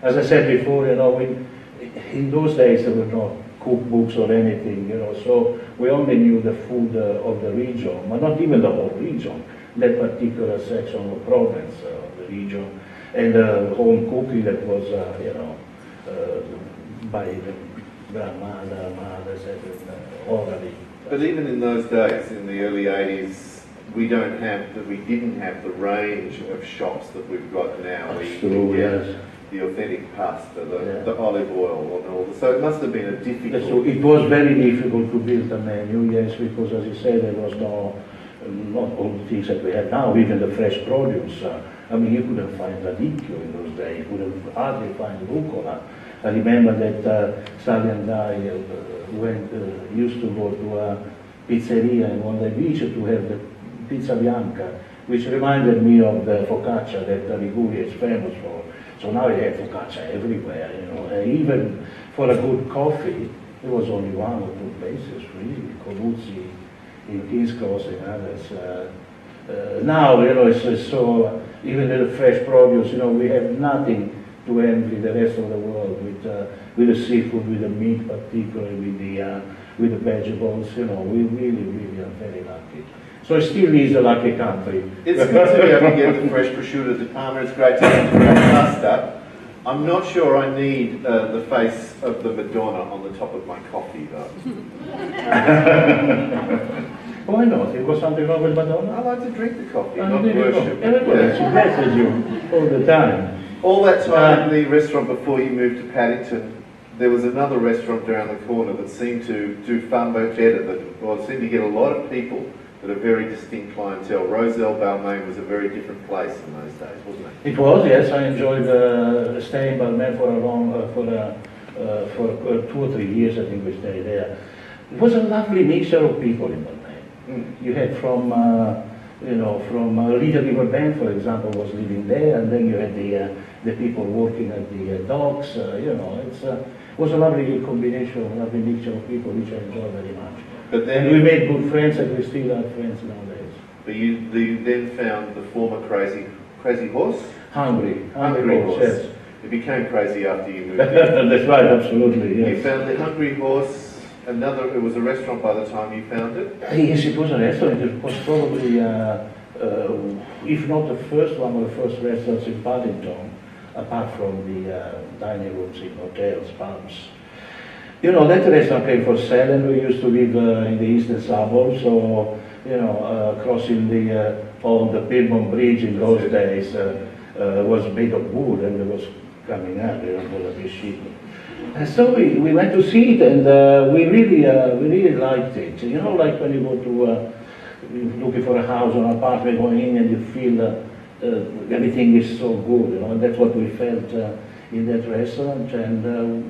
As I said before, you know, in those days there were no cookbooks or anything, you know, so we only knew the food of the region, but not even the whole region, that particular section of province of the region, and home cooking that was, you know, by the grandmother, mother, orally. But even in those days, in the early 80s, we didn't have the range of shops that we've got now. That's true, yes. The authentic pasta, the olive oil, and all. So it must have been a difficult... So it was very difficult to build a menu, yes, because as you said, there was not all the things that we have now, even the fresh produce. I mean, you couldn't find radicchio in those days, you couldn't hardly find rucola. I remember that Sally and I used to go to a pizzeria in Monday Beach to have the pizza bianca, which reminded me of the focaccia that Ligurian is famous for. So now you have focaccia everywhere, you know. Even for a good coffee, there was only one or two places, really. Co.As.It in King's Cross and others. Now, you know, it's so, even the fresh produce, you know, we have nothing to envy the rest of the world with the seafood, with the meat, particularly with the vegetables. You know, we really, really are very lucky. So it still is a lucky country. It's good to be able to get the fresh prosciutto de Parma. It's great to have great pasta. I'm not sure I need the face of the Madonna on the top of my coffee, though. Why not? It was something wrong with Madonna? I like to drink the coffee, And not there you go. worship. Everybody, she blesses you all the time. All that time in the restaurant before you moved to Paddington, there was another restaurant around the corner that seemed to do far much better. That seemed to get a lot of people, but a very distinct clientele. Roselle Balmain was a very different place in those days, wasn't it? It was, yes. I enjoyed staying in Balmain for a long, for 2 or 3 years. I think we stayed there. It was a lovely mixture of people in Balmain. You had from, you know, from Little River Band, for example, was living there, and then you had the people working at the docks. You know, it was a lovely combination, a lovely mixture of people, which I enjoyed very much. But then And we made good friends, and we still are friends nowadays. But you then found the former crazy horse? Hungry Horse. yes. It became crazy after you moved in. That's right, absolutely, yes. You found the Hungry Horse. It was a restaurant by the time you found it? Yes, it was a restaurant. It was probably, if not the first one, of the first restaurants in Paddington, apart from the dining rooms in hotels, pubs. You know, that restaurant came for sale, and we used to live in the eastern suburbs, so, you know, crossing the Piedmont Bridge in those days was made of wood, and it was coming up, you know, it was a bit cheap. And so we went to see it, and we really liked it. You know, like when you go to looking for a house or an apartment, going in and you feel everything is so good. You know, and that's what we felt in that restaurant, and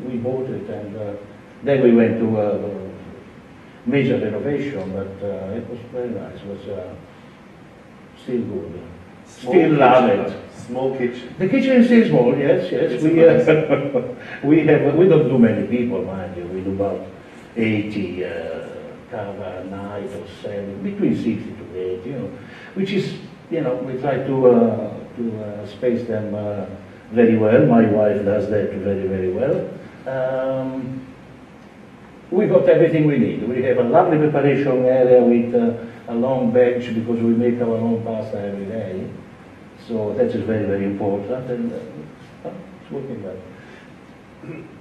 we bought it. And then we went to a major renovation, but it was very nice. It was still good. Still love it. Small kitchen. The kitchen is still small, yes. We don't do many people, mind you. We do about 80 a night or 7, between 60 to 80, you know, which is, you know, we try to space them very well. My wife does that very, very well. We got everything we need. We have a lovely preparation area with a long bench because we make our own pasta every day. So that is very, very important, and it's working well.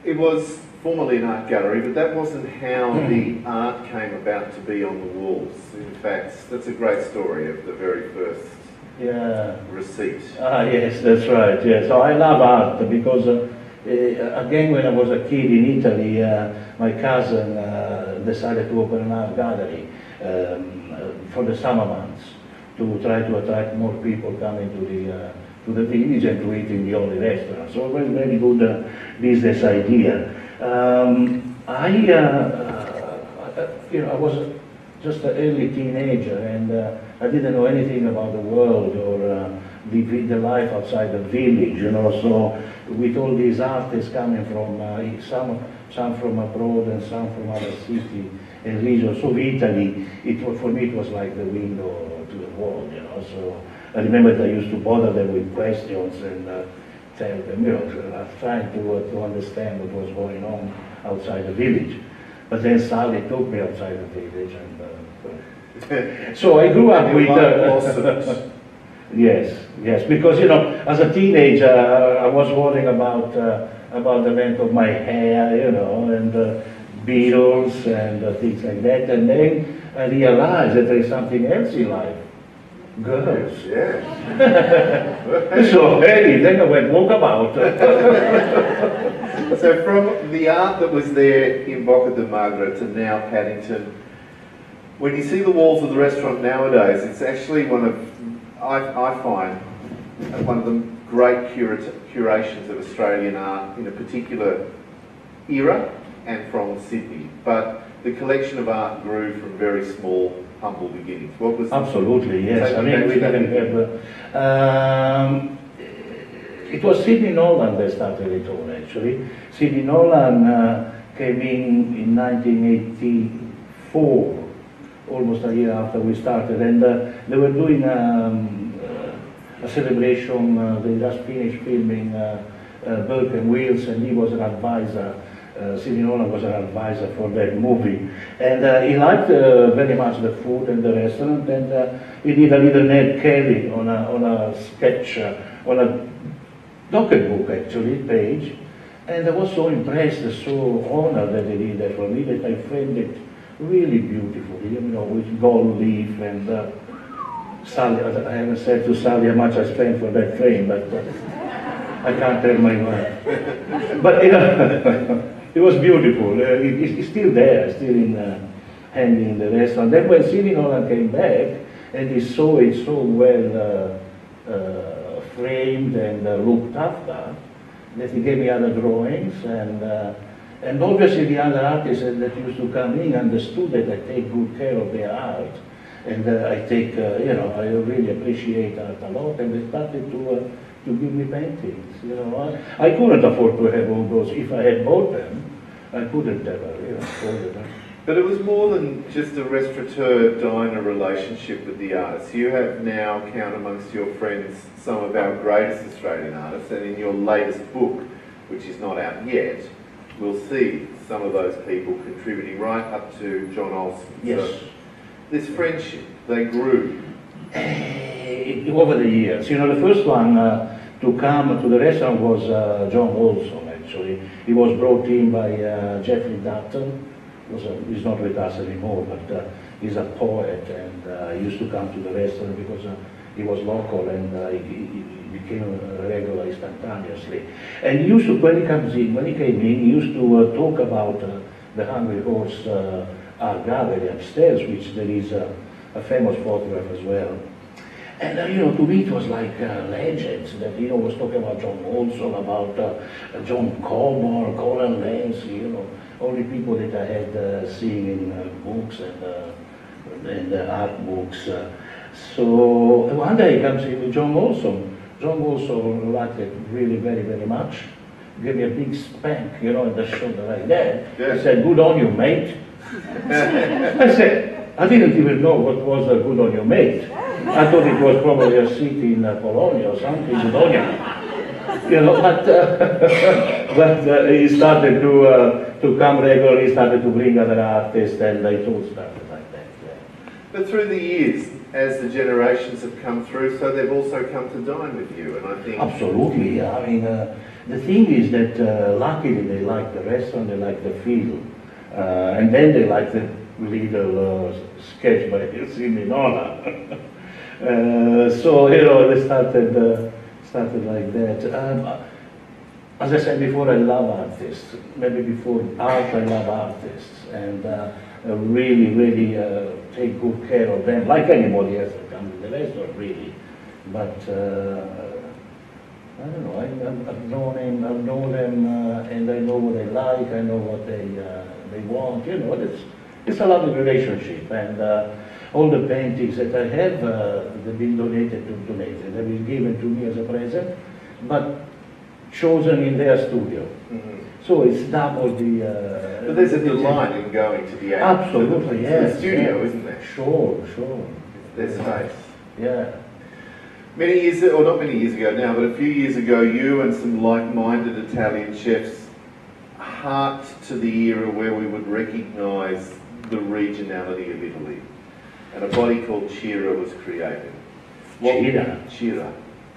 It was formerly an art gallery, but that wasn't how the art came about to be on the walls. In fact, that's a great story of the very first receipt. Yes, that's right, yes. So I love art because, again, when I was a kid in Italy, my cousin decided to open an art gallery for the summer months, to try to attract more people coming to the village and to eat in the only restaurant. So a very, very good business idea. You know, I was just an early teenager, and I didn't know anything about the world or the life outside the village. You know, so with all these artists coming from some from abroad and some from other cities and regions of Italy, for me it was like the window to the world, you know. So I remember that I used to bother them with questions and tell them, you know, trying to understand what was going on outside the village. But then Sally took me outside the village, and so I grew up with. Yes, because, you know, as a teenager, I was worrying about the length of my hair, you know, and Beatles and things like that. And then I realized that there is something else in life. Girls. Yeah. So, hey, then I went walkabout. So from the art that was there in Bocca di Magra to now Paddington, when you see the walls of the restaurant nowadays, it's actually one of, I find, one of the great curations of Australian art in a particular era and from Sydney. But the collection of art grew from very small, humble beginnings. What was Absolutely, yes. I mean, we didn't have. It was Sidney Nolan that started it all, actually. Sidney Nolan came in 1984, almost a year after we started, and they were doing a celebration. They just finished filming Burke and Wills, and he was an advisor. Sidney Nolan was an advisor for that movie, and he liked very much the food and the restaurant, and he did a little Ned Kelly on a sketch, on a docket book actually, page, and I was so impressed, so honored that they did that for me, that I framed it really beautifully, you know, with gold leaf and Sally. I haven't said to Sally how much I spent for that frame, but I can't tell my wife. But you know, it was beautiful. It's still there, still hanging in the restaurant. Then when Sidney Nolan came back and he saw it so well framed and looked after, that he gave me other drawings, and obviously the other artists that used to come in understood that I take good care of their art, and I take, you know, I really appreciate art a lot, and they started to give me paintings, you know. I couldn't afford to have all those. If I had bought them, I couldn't have, you know, afforded them. But it was more than just a restaurateur-diner relationship with the artists. You have now, count amongst your friends, some of our greatest Australian artists, and in your latest book, which is not out yet, we'll see some of those people contributing right up to John Olsen. Yes. So this friendship, they grew. Over the years. You know, the first one to come to the restaurant was John Olsen, actually. He was brought in by Jeffrey Dutton. He's not with us anymore, but he's a poet, and he used to come to the restaurant because he was local, and he became a regular instantaneously. And he used to, when he came in, he used to talk about the Hungry Horse art gallery upstairs, which there is a famous photograph as well. And you know, to me it was like legends that, you know, was talking about John Olson, about John Colborne, Colin Lancy, you know, all the people that I had seen in books and art books. So one day he comes in with John Olson. John Olson liked it really very, very much. Gave me a big spank, you know, in the shoulder like that. Yeah. He said, "Good on you, mate." I said, I didn't even know what was a good on you, mate. I thought it was probably a city in Polonia or something, Budonia. You know, but he started to come regularly, he started to bring other artists, and it all started like that. Yeah. But through the years, as the generations have come through, so they've also come to dine with you, and I think... Absolutely, yeah. I mean, the thing is that luckily they like the restaurant, they like the feel, and then they like the little sketch by Sidney Nolan. So, you know, they started like that. As I said before, I love artists. Maybe before art, I love artists, and really, really take good care of them, like anybody else that comes to the restaurant, really. But I don't know. I've known them, and I know what they like. I know what they want. You know, it's a lovely relationship, and all the paintings that I have, they've been donated. They've been given to me as a present, but chosen in their studio. Mm-hmm. So it's double the... but there's a delight in going to the absolutely, yes. The studio, yes. Isn't there? Sure. There's space. Yeah. Many years, or not many years ago now, but a few years ago, you and some like-minded Italian chefs harked to the era where we would recognise the regionality of Italy. And a body called Cira was created. Cira.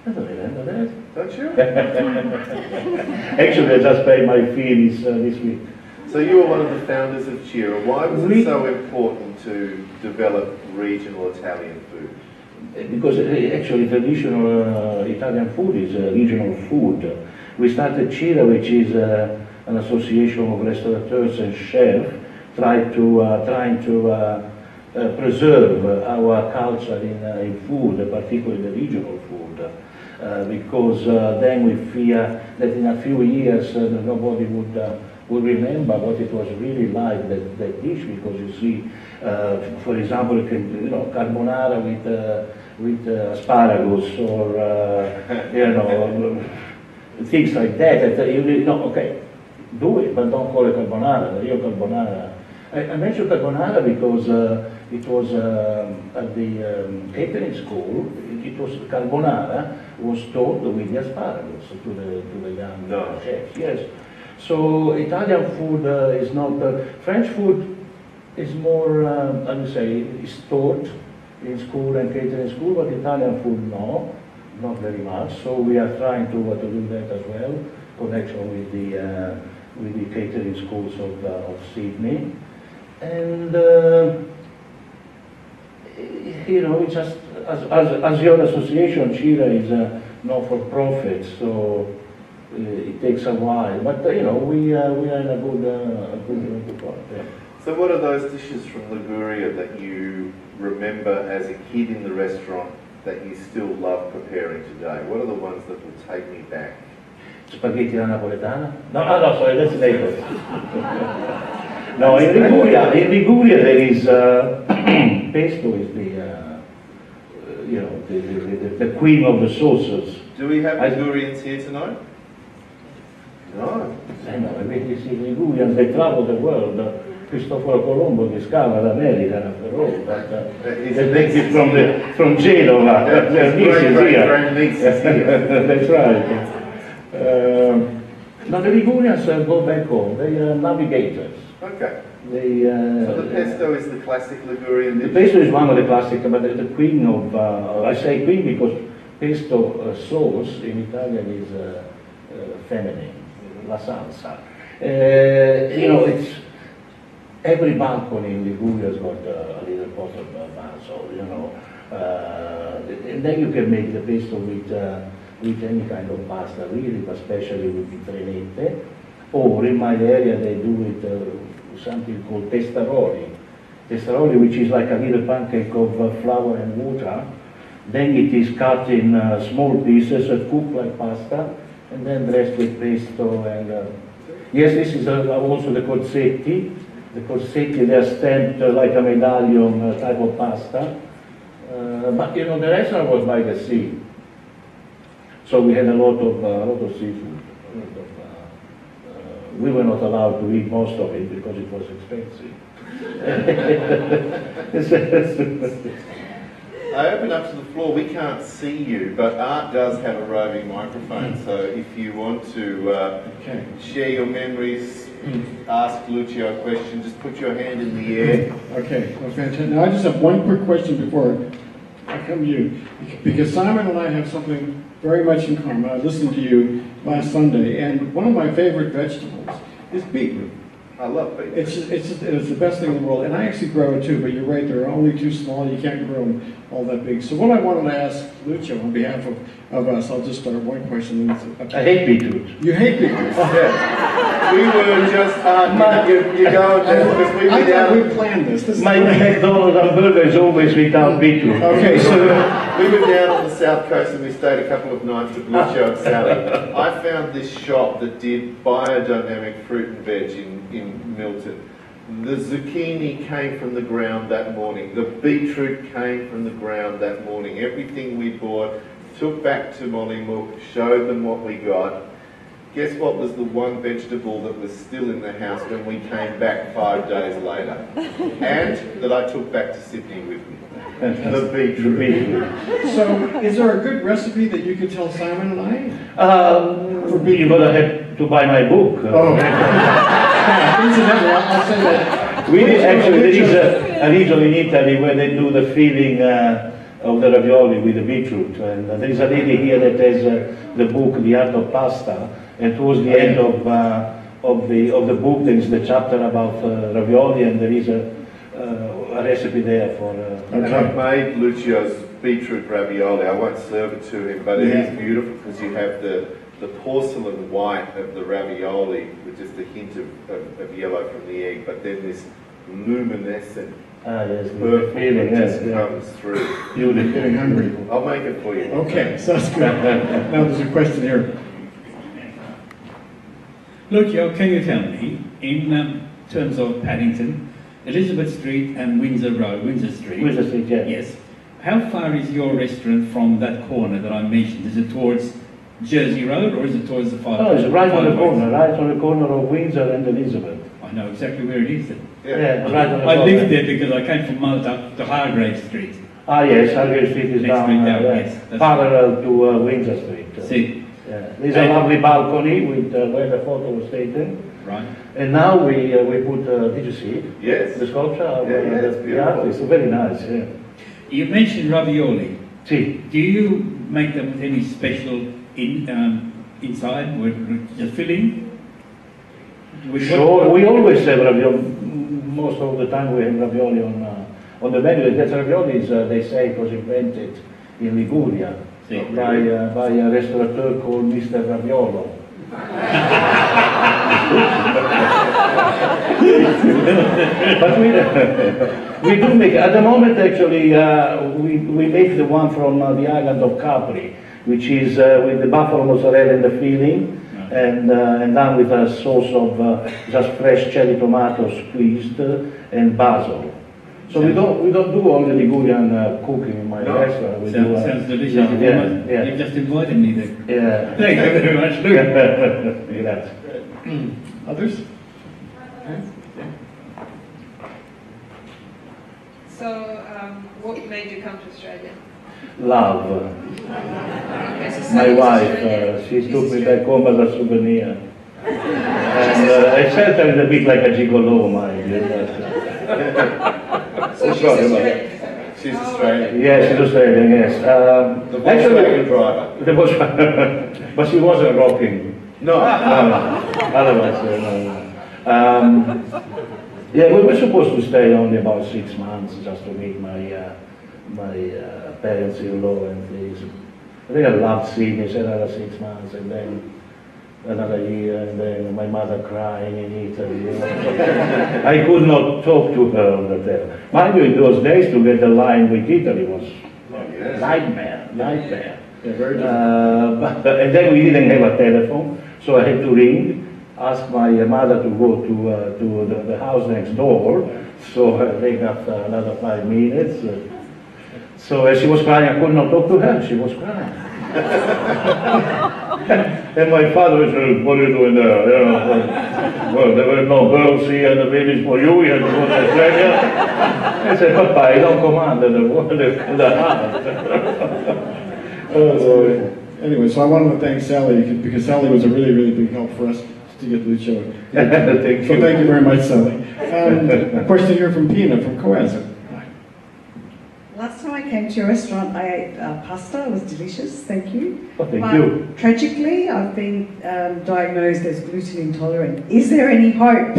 I don't remember that. Don't you? Actually, I just paid my fees this week. So you were one of the founders of Cira. Why was it so important to develop regional Italian food? Because actually traditional Italian food is regional food. We started Cira, which is an association of restaurateurs and chefs trying to preserve our culture in food, particularly the regional food, because then we fear that in a few years nobody would remember what it was really like, that dish, because you see, for example, carbonara with asparagus, or things like that, that you really, no, okay, do it, but don't call it carbonara, real carbonara. I mentioned carbonara because it was at the catering school, it was carbonara was taught with the asparagus to the young chefs, yes. So Italian food is not, French food is more, how do you say, is taught in school and catering school, but Italian food, no, not very much. So we are trying to do that as well, connection with the catering schools of Sydney. And, you know, it's just, as your association, Chira is not for profit, so it takes a while. But, you know, we are in a good part. Yeah. So what are those dishes from Liguria that you remember as a kid in the restaurant that you still love preparing today? What are the ones that will take me back? Spaghetti alla napoletana? No, sorry, that's Naples. No, in Liguria there is, pesto is the, you know, the queen of the sauces. Do we have Ligurians here tonight? No. I know, I mean, you see, Ligurians, they travel the world. Cristoforo Colombo discovered America after all, but they take it from Genova. Their niece is here. That's right. Now the Ligurians go back home. They are navigators. Okay. So the pesto is the classic Ligurian dish? The pesto is one of the classic, but the queen of, I say queen because pesto sauce in Italian is feminine, la salsa. You know, it's every balcony in Liguria has got a little pot of basil, you know. And then you can make the pesto with any kind of pasta, really, but especially with the trenette. Or in my area they do it something called testaroli. Testaroli, which is like a little pancake of flour and water. Then it is cut in small pieces, cooked like pasta, and then dressed with pesto. And yes, this is also the cozzetti. The cozzetti, they are stamped like a medallion type of pasta. But you know, the restaurant was by the sea. So we had a lot of seafood. We were not allowed to eat most of it because it was expensive. I open up to the floor. We can't see you, but Art does have a roving microphone. So if you want to share your memories, ask Lucio a question, just put your hand in the air. Okay, well, fantastic. Now I just have one quick question before I come to you, because Simon and I have something very much in common. I listened to you last Sunday, and one of my favorite vegetables is beetroot. I love beetroot. It's the best thing in the world, and I actually grow it too, but you're right, they're only too small, you can't grow them all that big. So what I wanted to ask Lucio on behalf of us, I'll just start one question. I hate beetroot. You hate beetroot? Yeah. We were just, you go because we I thought we planned this. My McDonald's hamburger is always without beetroot. Okay, so we were down on the south coast and we stayed a couple of nights with Lucio and Sally. I found this shop that did biodynamic fruit and veg in Milton. The zucchini came from the ground that morning. The beetroot came from the ground that morning. Everything we bought, took back to Mollymook, showed them what we got. Guess what was the one vegetable that was still in the house when we came back 5 days later? And that I took back to Sydney with me. The beetroot. So, is there a good recipe that you could tell Simon and I? You're going to have to buy my book. Oh, incidentally, I'll say that. There is a region in Italy where they do the filling of the ravioli with the beetroot. And there is a lady here that has the book, The Art of Pasta. And towards the end of the book, there is the chapter about ravioli, and there is a recipe there for. And I've made Lucio's beetroot ravioli. I won't serve it to him, but it is beautiful because you have the porcelain white of the ravioli with just a hint of yellow from the egg, but then this luminescent purple that just comes through. You're getting hungry. I'll make it for you. Okay, sounds good. Now there's a question here. Lucio, can you tell me, in terms of Paddington, Elizabeth Street and Windsor Road, Windsor Street? Windsor Street, yeah. Yes. How far is your restaurant from that corner that I mentioned? Is it towards Jersey Road, or is it towards the far? Oh, it's right on the corner, right on the corner of Windsor and Elizabeth. I know exactly where it is then. Yeah, right on the I corner. lived there because I came from Mount up to Hargrave Street. Ah, yes, Hargrave Street is Next down, street down, yeah, yes, that's parallel to Windsor Street. See, Yeah. There's a lovely balcony with where the photo was taken. right. And now we put, did you see it? Yes. The sculpture? Yeah, it's beautiful. It's very nice, yeah. You mentioned ravioli. See, Do you make them with any special inside, with the filling? With sure, we always have ravioli. Most of the time we have ravioli on the menu. That ravioli is, they say, it was invented in Liguria by a restaurateur called Mr. Raviolo. But we do make, at the moment actually, we make the one from the island of Capri, which is with the buffalo mozzarella and the filling, and done with a sauce of just fresh cherry tomatoes squeezed and basil. So we don't do all the Ligurian cooking in my restaurant. We do, Sounds delicious. Yeah. You've just invited me there. Yeah. Thank you very much, Luke. Grazie. Others? So, what made you come to Australia? Love. Okay, so My Sally's wife, Australian. she She's took me Australian. back home as a souvenir. And I felt a little bit like a gigolo, mind you. So she's sorry about Australian. She's Oh, Australian. Yes, she's Australian, yes. The Volkswagen driver. There was, but she wasn't rocking. No. No. Otherwise, no. Yeah, we were supposed to stay only about 6 months just to meet my parents-in-law and things. I think I loved Sydney, so another 6 months, and then another year, and then my mother crying in Italy. You know. I could not talk to her on the telephone. Mind you, in those days to get the line with Italy was nightmare. Yeah, very different. And then we didn't have a telephone, so I had to ring, ask my mother to go to the house next door. So I rang after another 5 minutes. So as she was crying, I could not talk to her. She was crying. And my father was, what are you doing there? You know, well, there were no girls here in the village for you. You had to go to Australia. I said, Papa, I don't command the house. Anyway, so I wanted to thank Sally because Sally was a really, really big help for us to get Lucio. Thank So you. thank you very much, Sally. A question here from Pina from Co.As.It. Last time I came to your restaurant, I ate pasta. It was delicious. Thank you. Oh, thank But you. tragically, I've been diagnosed as gluten intolerant. Is there any hope?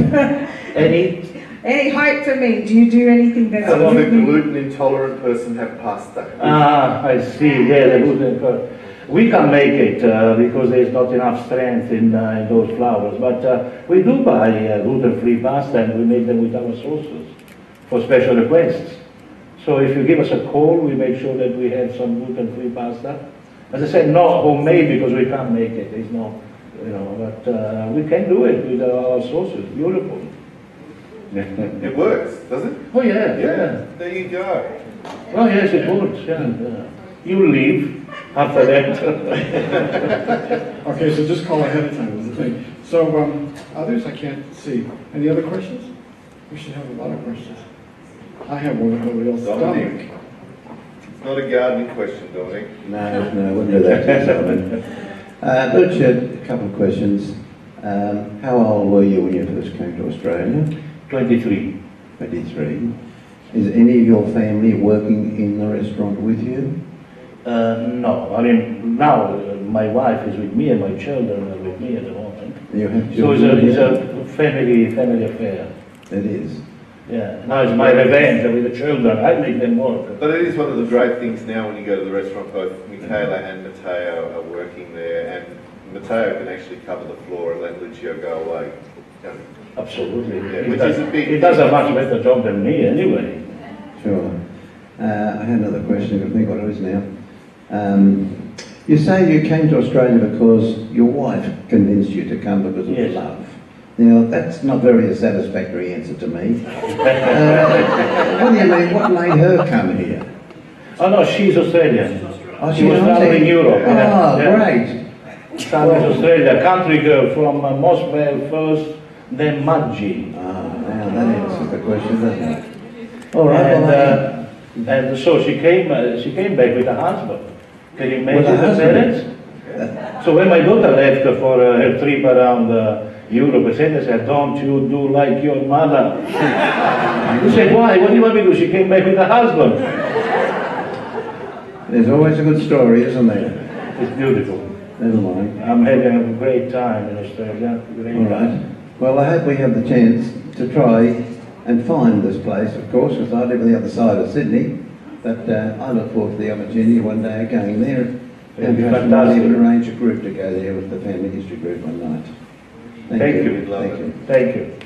Any hope for me? Do you do anything that's How does a gluten? gluten intolerant person have pasta? Ah, I see. Yeah, the gluten. We can make it because there's not enough strength in those flours. But we do buy gluten-free pasta, and we make them with our sauces for special requests. So if you give us a call, we make sure that we have some gluten-free pasta. As I said, not homemade because we can't make it. There's no, but we can do it with our sauces. Beautiful. It works, does it? Oh yeah, Yeah. There you go. Oh yes, it works. Yeah. You leave after that. Okay, so just call ahead of time is the thing. So others, I can't see. Any other questions? We should have a lot of questions. I have one. Nobody else. Dominic. It's not a gardening question, Dominic. No, I wouldn't do that to yourself. Lucio, a couple of questions. How old were you when you first came to Australia? 23. 23. Is any of your family working in the restaurant with you? No, I mean now my wife is with me and my children are with me at the moment. You have So children? it's a family affair. It is. Yeah, now it's my revenge with the children. I make them work. But it is one of the great things now when you go to the restaurant, both Michaela and Matteo are working there, and Matteo can actually cover the floor and let Lucio go away. Absolutely. Yeah, He which does- is a big He does a much better job than me anyway. Sure. I had another question, I think what it is now. You say you came to Australia because your wife convinced you to come because of Yes. love. Now, that's not very a satisfactory answer to me. What do you mean? What made her come here? Oh no, she's Australian. Oh, She was she's traveling Aussie. Europe. Oh, Yeah. great. South Australia, country girl from Moswell first, then Mudgee. Now that answers the question, doesn't it? All right. And so she came back with a husband. Can you imagine the parents? So when my daughter left for her trip around Europe, I said, don't you do like your mother? He said, why? What do you want me to do? She came back with a husband. There's always a good story, isn't there? It's beautiful. Never mind. I'm having a great time in Australia. All right. Well, I hope we have the chance to try and find this place, of course, because I live on the other side of Sydney. But I look forward to the opportunity one day of going there. And perhaps we might even arrange a group to go there with the family history group one night. Thank you. Thank you. Thank you.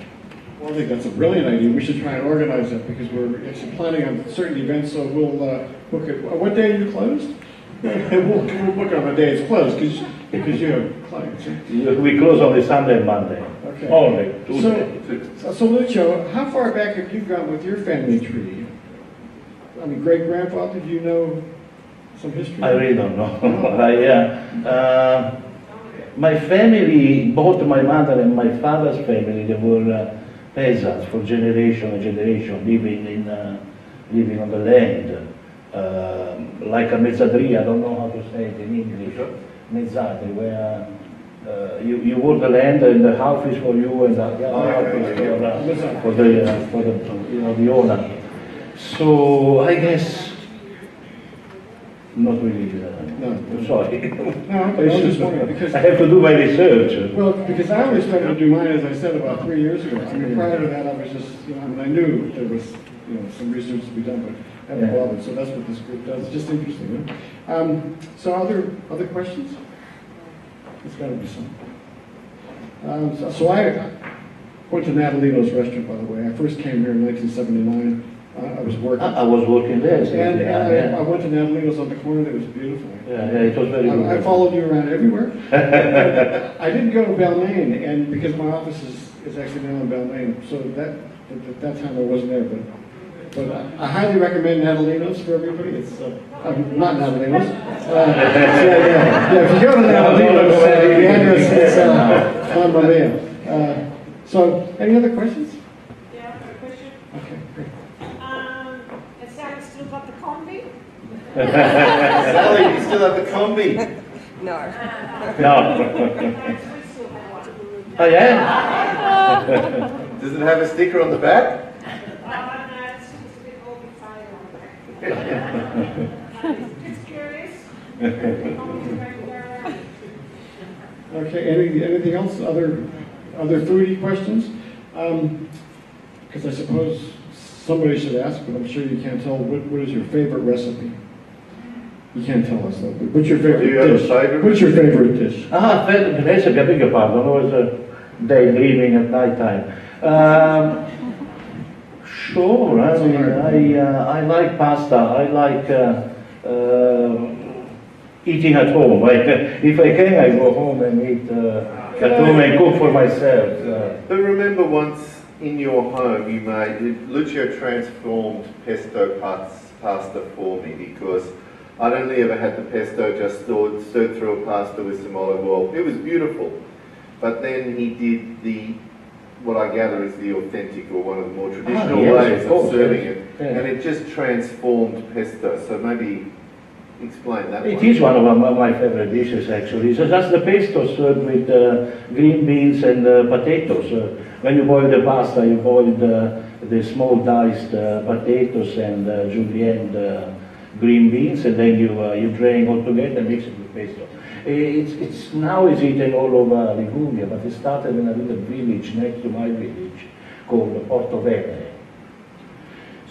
Well, I think that's a brilliant idea. We should try and organize that because we're actually planning on certain events, so we'll book it. What day are you closed? we'll book it on the day it's closed because you have clients. We close only Sunday and Monday. Okay. Only. So Lucio, how far back have you gone with your family tree? I mean, great-grandfather, do you know some history? I really don't know. My family, both my mother and my father's family, they were peasants for generation and generation, living on the land. Like a mezzadri, I don't know how to say it in English. Mezzadri, where you work the land and the house is for you and the other house is for the owner. So I guess not really. No. Sorry. No, I was just wondering because I have to do my research. Well, because I only started to do mine, as I said, about 3 years ago. I mean, prior to that, I was just, I mean, I knew there was, some research to be done, but I haven't bothered. So that's what this group does. It's just interesting. So other questions? There's got to be some. So I went to Natalino's restaurant, by the way. I first came here in 1979. I was working. I was working there. And I went to Natalino's on the corner. It was beautiful. Yeah, it was very good. I followed you around everywhere. I didn't go to Balmain, and because my office is actually now in Balmain, so at that time I wasn't there. But I highly recommend Natalino's for everybody. It's not Natalino's. If you go to Natalino's, the address is on Maria. So, any other questions? Yeah, question. Okay, great. Has Sally still got the combi? Sally, you still have the combi? No. Oh yeah? Does it have a sticker on the back? No, it's just a bit overtired. Just curious. Okay, anything else? Other foodie questions? Because I suppose somebody should ask, but I'm sure you can't tell. What is your favorite recipe? You can't tell us though. But what's your favorite Do you have a dish? favorite? What's your favorite dish? Favorite recipe, I beg your pardon. I was daydreaming at night time. Sure, I mean, I like pasta. I like eating at home. If I can, I go home and eat at home and cook for myself. But remember once in your home you Lucio transformed pesto pasta for me because I'd only ever had the pesto just stirred through a pasta with some olive oil. It was beautiful. But then he did what I gather is the authentic or one of the more traditional ways of serving it. Yeah. And it just transformed pesto. So maybe explain that. It is one of my favorite dishes actually. So that's the pesto served with green beans and potatoes. When you boil the pasta, you boil the small diced potatoes and julienne green beans, and then you drain all together and mix it with pesto. Now it's eaten all over Liguria, but it started in a little village next to my village called Portoverde.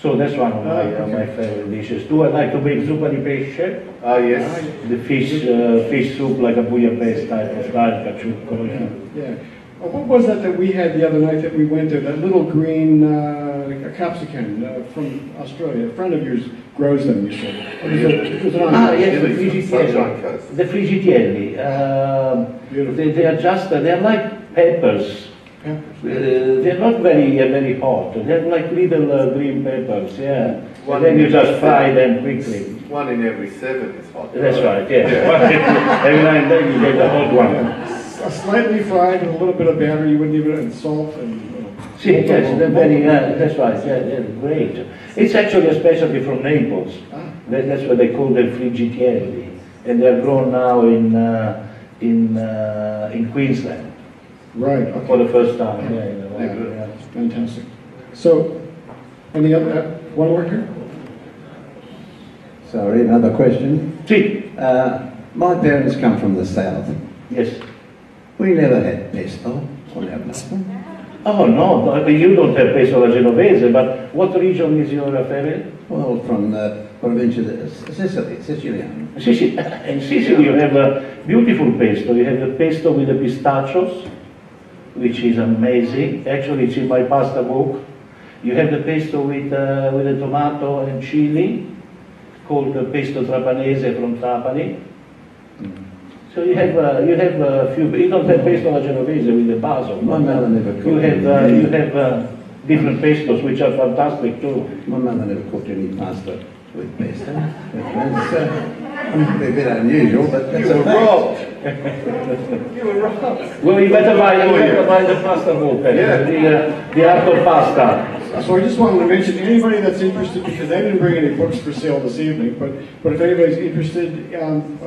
So that's one of my favorite dishes. Do I like to make zuppa di pesce? Ah, yes. The fish soup like a Budapest type of style, caciucco. Yeah. What was that we had the other night that we went to? That little green capsicum from Australia. A friend of yours grows them, you said. It was Yes, the frigitielli. The frigitielli. Beautiful. They are like peppers They're not very hot. They're like little green peppers, yeah. And then you just fry them quickly. 1 in every 7 is hot. That's right, yeah. Every now and then you get the hot one. Slightly fried with a little bit of batter, you wouldn't even, and salt and... See, yes, they're very, that's right, yeah, they're great. It's actually a specialty from Naples. That's what they call them friggitieri. And they're grown now in Queensland. Right, okay. For the first time, Yeah. Fantastic. So, any other, one more here? Sorry, another question. See. My parents come from the south. Yes. We never had pesto or nothing. Oh no, I mean, you don't have pesto alla genovese, but what region is your family? Well, from the province of Sicily, Sicilian. Sicily. In Sicily you have a beautiful pesto. You have the pesto with the pistachios, which is amazing. Actually, it's in my pasta book. You have the pesto with the tomato and chili, called the pesto trapanese from Trapani. So you have a few. You don't have pesto alla genovese with the basil. My mother never cooked. You have different pestos which are fantastic too. My mother never cooked any pasta with pesto. It's a bit unusual, but that's You were a robbed. fact. You were robbed. Well, you better buy the pasta book, the art of pasta. So I just wanted to mention, anybody that's interested, because I didn't bring any books for sale this evening, but if anybody's interested,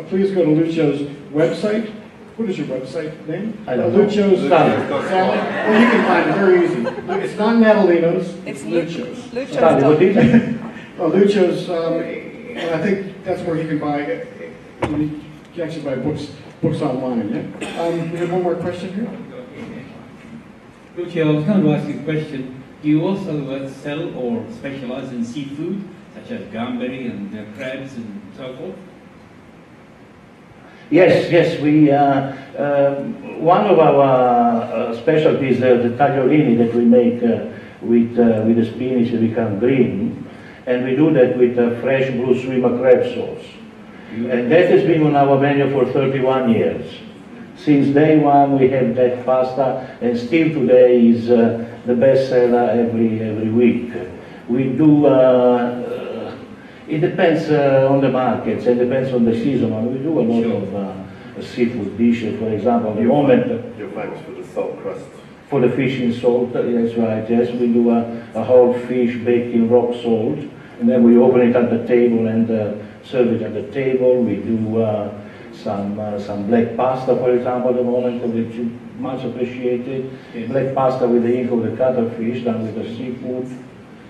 please go to Lucio's website. What is your website name? I don't know. Luccio's salad. Well, you can find it very easy. It's not Natalino's, it's Lucio's. Sally, what is it? Lucio's, and I think that's where you can buy it. You can actually buy books online, yeah? We have one more question here. Lucio, I was going to ask you a question. Do you also sell or specialize in seafood, such as gamberi and crabs and so forth? Yes. We one of our specialties is the tagliolini that we make with the spinach that become green, and we do that with fresh blue swimmer crab sauce. And that has been on our menu for 31 years. Since day one we have that pasta, and still today is the best seller every week. We do, it depends on the markets, it depends on the season, and we do a lot of seafood dishes. For example, at the moment... You're famous for the salt crust. For the fish in salt, that's right, yes. We do a whole fish baked in rock salt, and then we open it at the table and serve it at the table. We do some black pasta, for example, at the moment, which is much appreciated. Yes. Black pasta with the ink of the cuttlefish, done with the seafood.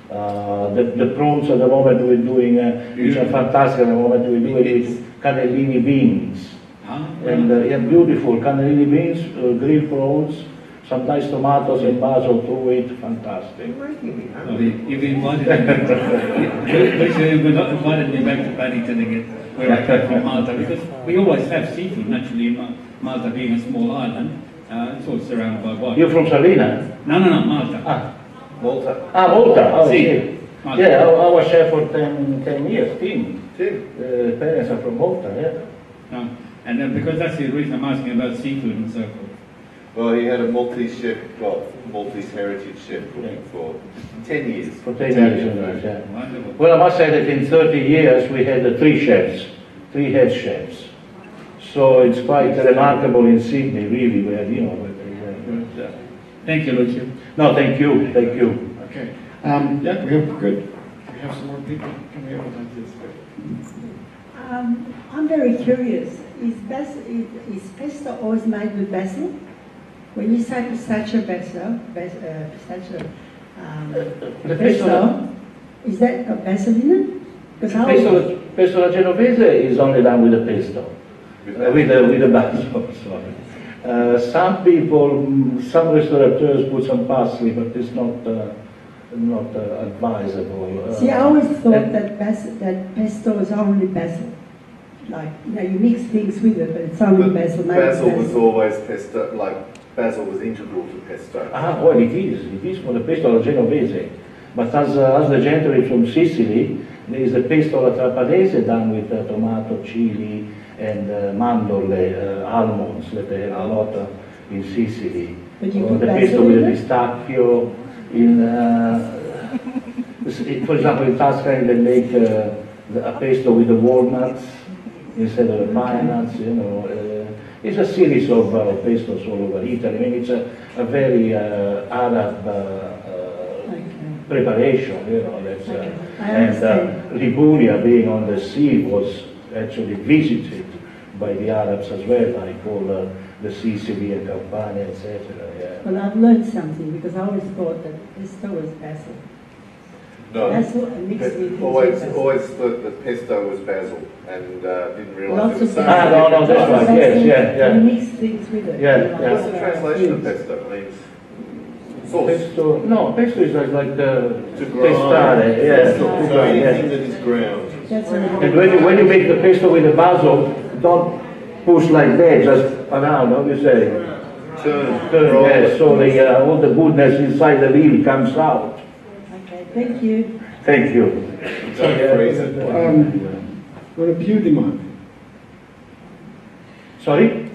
The prawns at the moment we're doing, which are fantastic at the moment, we're doing it with cannellini beans. And beautiful cannellini beans, grilled prawns, some nice tomatoes and basil through it, fantastic. You've invited me back to, invited me back to Paddington again, where I come from Malta, because we always have seafood, naturally, Malta being a small island. It's all surrounded by water. You're from Salina? No, Malta. Malta. Malta. Oh, See. Malta. Yeah, I was chef for 10 years, Tim. Parents are from Malta, yeah. No. And then, because that's the reason I'm asking about seafood and so forth. Well, he had a Maltese chef, Maltese heritage chef cooking for 10 years. For 10 years, yeah. Wonderful. Well, I must say that in 30 years we had 3 chefs, 3 head chefs. So it's quite remarkable in Sydney, really, where, you know, Thank you, Lucio. No, thank you. Okay. Yeah, we have some more people coming up with this. I'm very curious. Is pesto always made with basil? When you say pistachio pesto, is that a basil in it? Pesto alla genovese is only done with the pesto, with the basil. Sorry. Some people, some restaurateurs put some parsley, but it's not advisable. See, I always thought that pesto is only basil. Like, you mix things with it, but it's only basil. Basil was always pesto, basil was integral to pesto. Well, it is for the pesto alla genovese. But as the gentry from Sicily, there is the pesto alla trapanese done with tomato, chili, and mandorle, almonds that they have a lot in Sicily. But you or put the basil pesto with in the it? pistachio. For example, in Tuscany they make a pesto with the walnuts instead of the pine nuts. You know, it's a series of pestos all over Italy. I mean, it's a very Arab preparation. You know, that's, and Liguria, being on the sea, was actually visited by the Arabs as well, like all the Sicily and Campania, etc. Yeah. Well, I've learned something because I always thought that pesto was basil. No, Basil and mixed with always thought that pesto was basil and didn't realise it was something. No, that's right, yes, yeah. You mix things with it. Yeah, Like, yeah. What's the translation of pesto? It means sauce. Pesto, no, pesto is like the To grind. pestare, yeah. So anything that is ground. that's what it And when you make the pesto with the basil, don't push like that, just around, how do you say? Turn. Roll Yes, it. so the, all the goodness inside the meal comes out. Okay, thank you. Thank you. Don't freeze it. Buona più di mano. Sorry?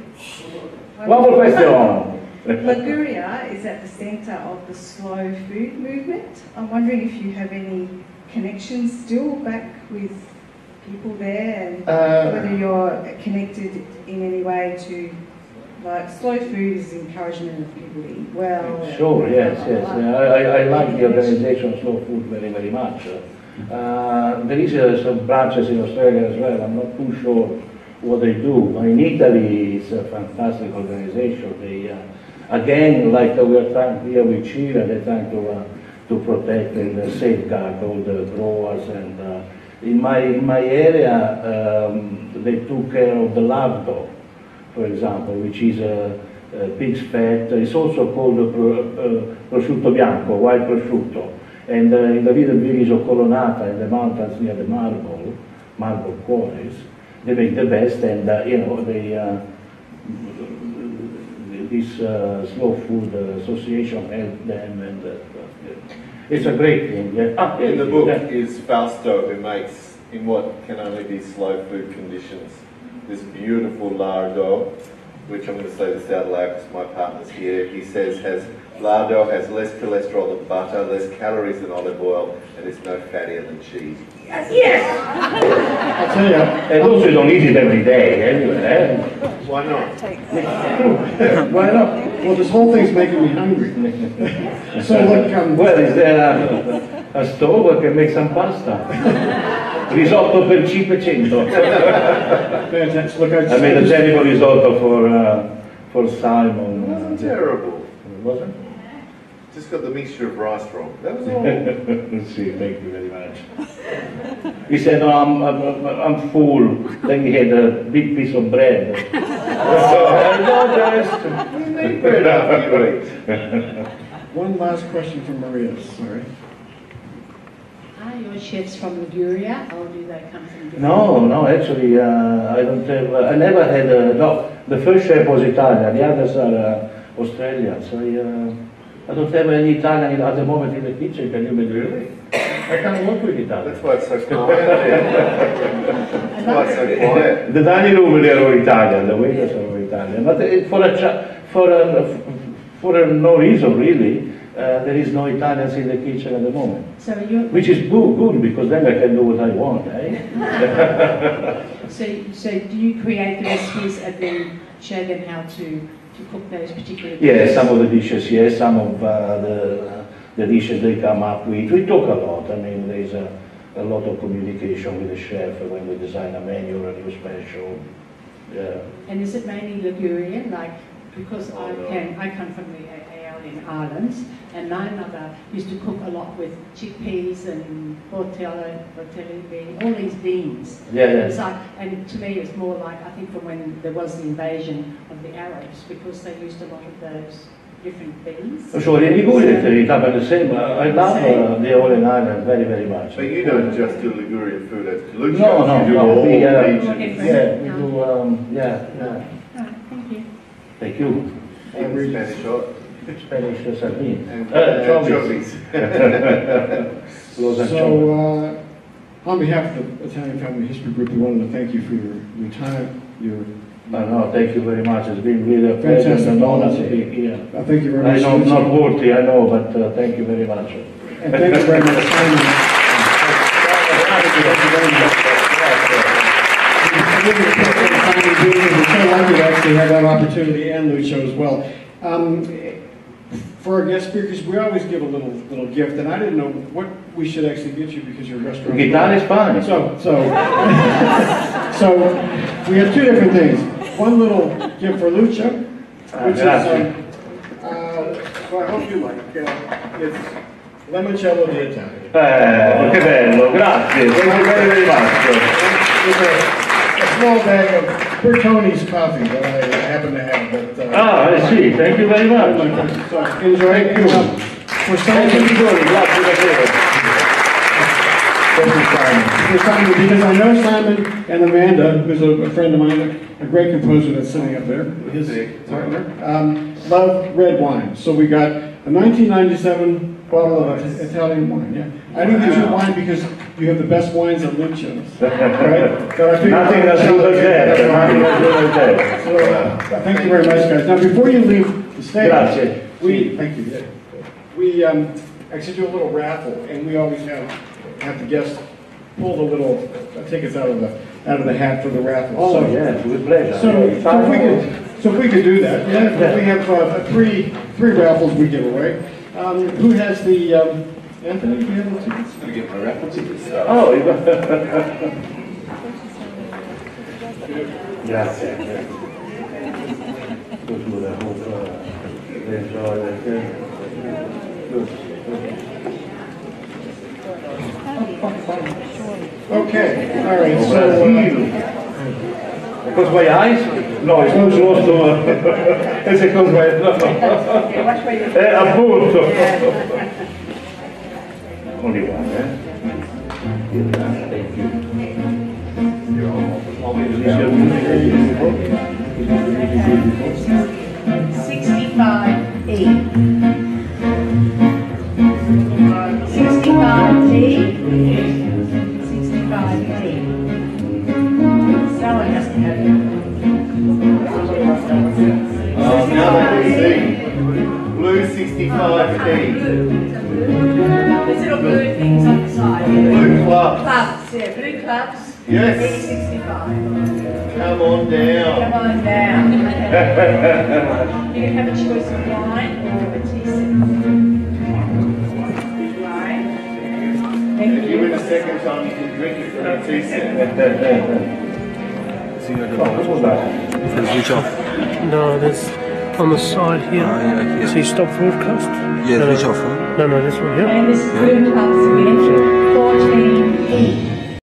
One more question. Liguria is at the centre of the slow food movement. I'm wondering if you have any connections still back with people there, and whether you're connected in any way to, like, slow food is encouragement of people to eat well. Sure, yes. I like the organization Slow Food very, very much. There is some branches in Australia as well. I'm not too sure what they do. But in Italy, it's a fantastic organization. They, again, like we are trying here with Chile, they're trying to protect and safeguard all the growers. And in my area, they took care of the lardo, for example, which is a pig's fat. It's also called prosciutto bianco, white prosciutto. And in the little village of Colonnata, in the mountains near the marble quarries, they make the best. And you know, this Slow Food Association helped them, and it's a great thing. Yeah. In the book is Fausto, who makes, in what can only be slow food conditions, this beautiful lardo, which I'm going to say this out loud because my partner's here. He says lardo has less cholesterol than butter, less calories than olive oil, and it's no fattier than cheese. Yes! I'll tell you, and also you don't eat it every day anyway. Why not? Why not? Well, this whole thing's making me hungry. So look, well, is there a stove that can make some pasta? Risotto per 500. Fantastic. Look, I made a terrible risotto for Simon. It wasn't terrible. Was it? Just got the mixture of rice wrong. That was all. Let's see, thank you very much. He said, no, I'm full. Then he had a big piece of bread. You need bread after you eat. one last question from Maria. Sorry. Are your chefs from Liguria, or do they come from different? No, actually, I don't have, I never had no, the first chef was Italian, the others are Australian, so I don't have any Italian at the moment in the kitchen, can you believe it? I can't work with Italian. That's why it's so quiet. That's why it's so quiet. The dining room they are all Italian, the waiters are all Italian, but for no reason really, there is no Italians in the kitchen at the moment. So which is good, because then I can do what I want, eh? so do you create the recipes and then show them how to cook those particular dishes? Yes, some of the dishes, yes, some of the dishes they come up with. We talk a lot. I mean, there's a lot of communication with the chef when we design a menu or a new special. Yeah. And is it mainly Ligurian? Like, because I come from the Aeolian Islands, and my mother used to cook a lot with chickpeas and tortelli beans, all these beans. Yeah. It's like, and to me, it's more like, I think, from when there was the invasion of the Arabs, because they used a lot of those different beans. Sure, in Liguria it happened the same. I love the Aeolian Islands very, very much. But you don't just do Ligurian food as Lucio. No, you do all we, regions. yeah, we do, yeah. Right, thank you. Thank you. Even Spanish or Spanish sardine. and Chovis. So, on behalf of the Italian Family History Group, we wanted to thank you for your time, your No, thank you very much. It's been really a pleasure and honor to be here. Thank you very much. I know I'm not worthy, I know, but thank you very much. And thank you very much, Simon. We're so lucky to actually have that opportunity, and Lucio as well. For our guest speakers, we always give a little gift, and I didn't know what we should actually get you because your restaurant. Guitar is fine. So we have two different things. One little gift for Lucio, which is so I hope you like. It's limoncello di Italian. Che bello, grazie. Thank you very, very much. It's a small bag of Bertoni's coffee that I happen to have. But, I see. Thank you very much. So enjoy it. For Simon, because I know Simon and Amanda, who's a friend of mine, a great composer that's sitting up there, his partner, love red wine. So we got a 1997 bottle of Italian wine. Yeah, I didn't get you wine because you have the best wines at Lucio's, right? Nothing as good as that. So, thank you very much, guys. Now, before you leave the stage, thank you. We actually do a little raffle, and we always have the guests pull the little tickets out of the hat for the raffle. Oh, yeah, with pleasure. So if we could do that, we have three raffles we give away. Who has the Anthony? Do you have the tickets? I'm going to get my raffle tickets. Oh, you got. Grazie. Okay, all right, so... Because my eyes? No, it's not close to... It's because my... Appunto. Only one, eh? Thank you. $65.80. 65.80. Someone has to have it. Now I can see. Blue 65p. There's little blue things on the side. Blue clubs. Clubs, yeah, blue clubs. Yes. E65. Come on down. Come on down. You can have a choice of wine or a tea set. Wine. If you win a second time, you can drink it from a tea set. No, there's on the side here. See, stop broadcast. Yeah, switch off. No, this one here. And this is blue clubs again, 14E.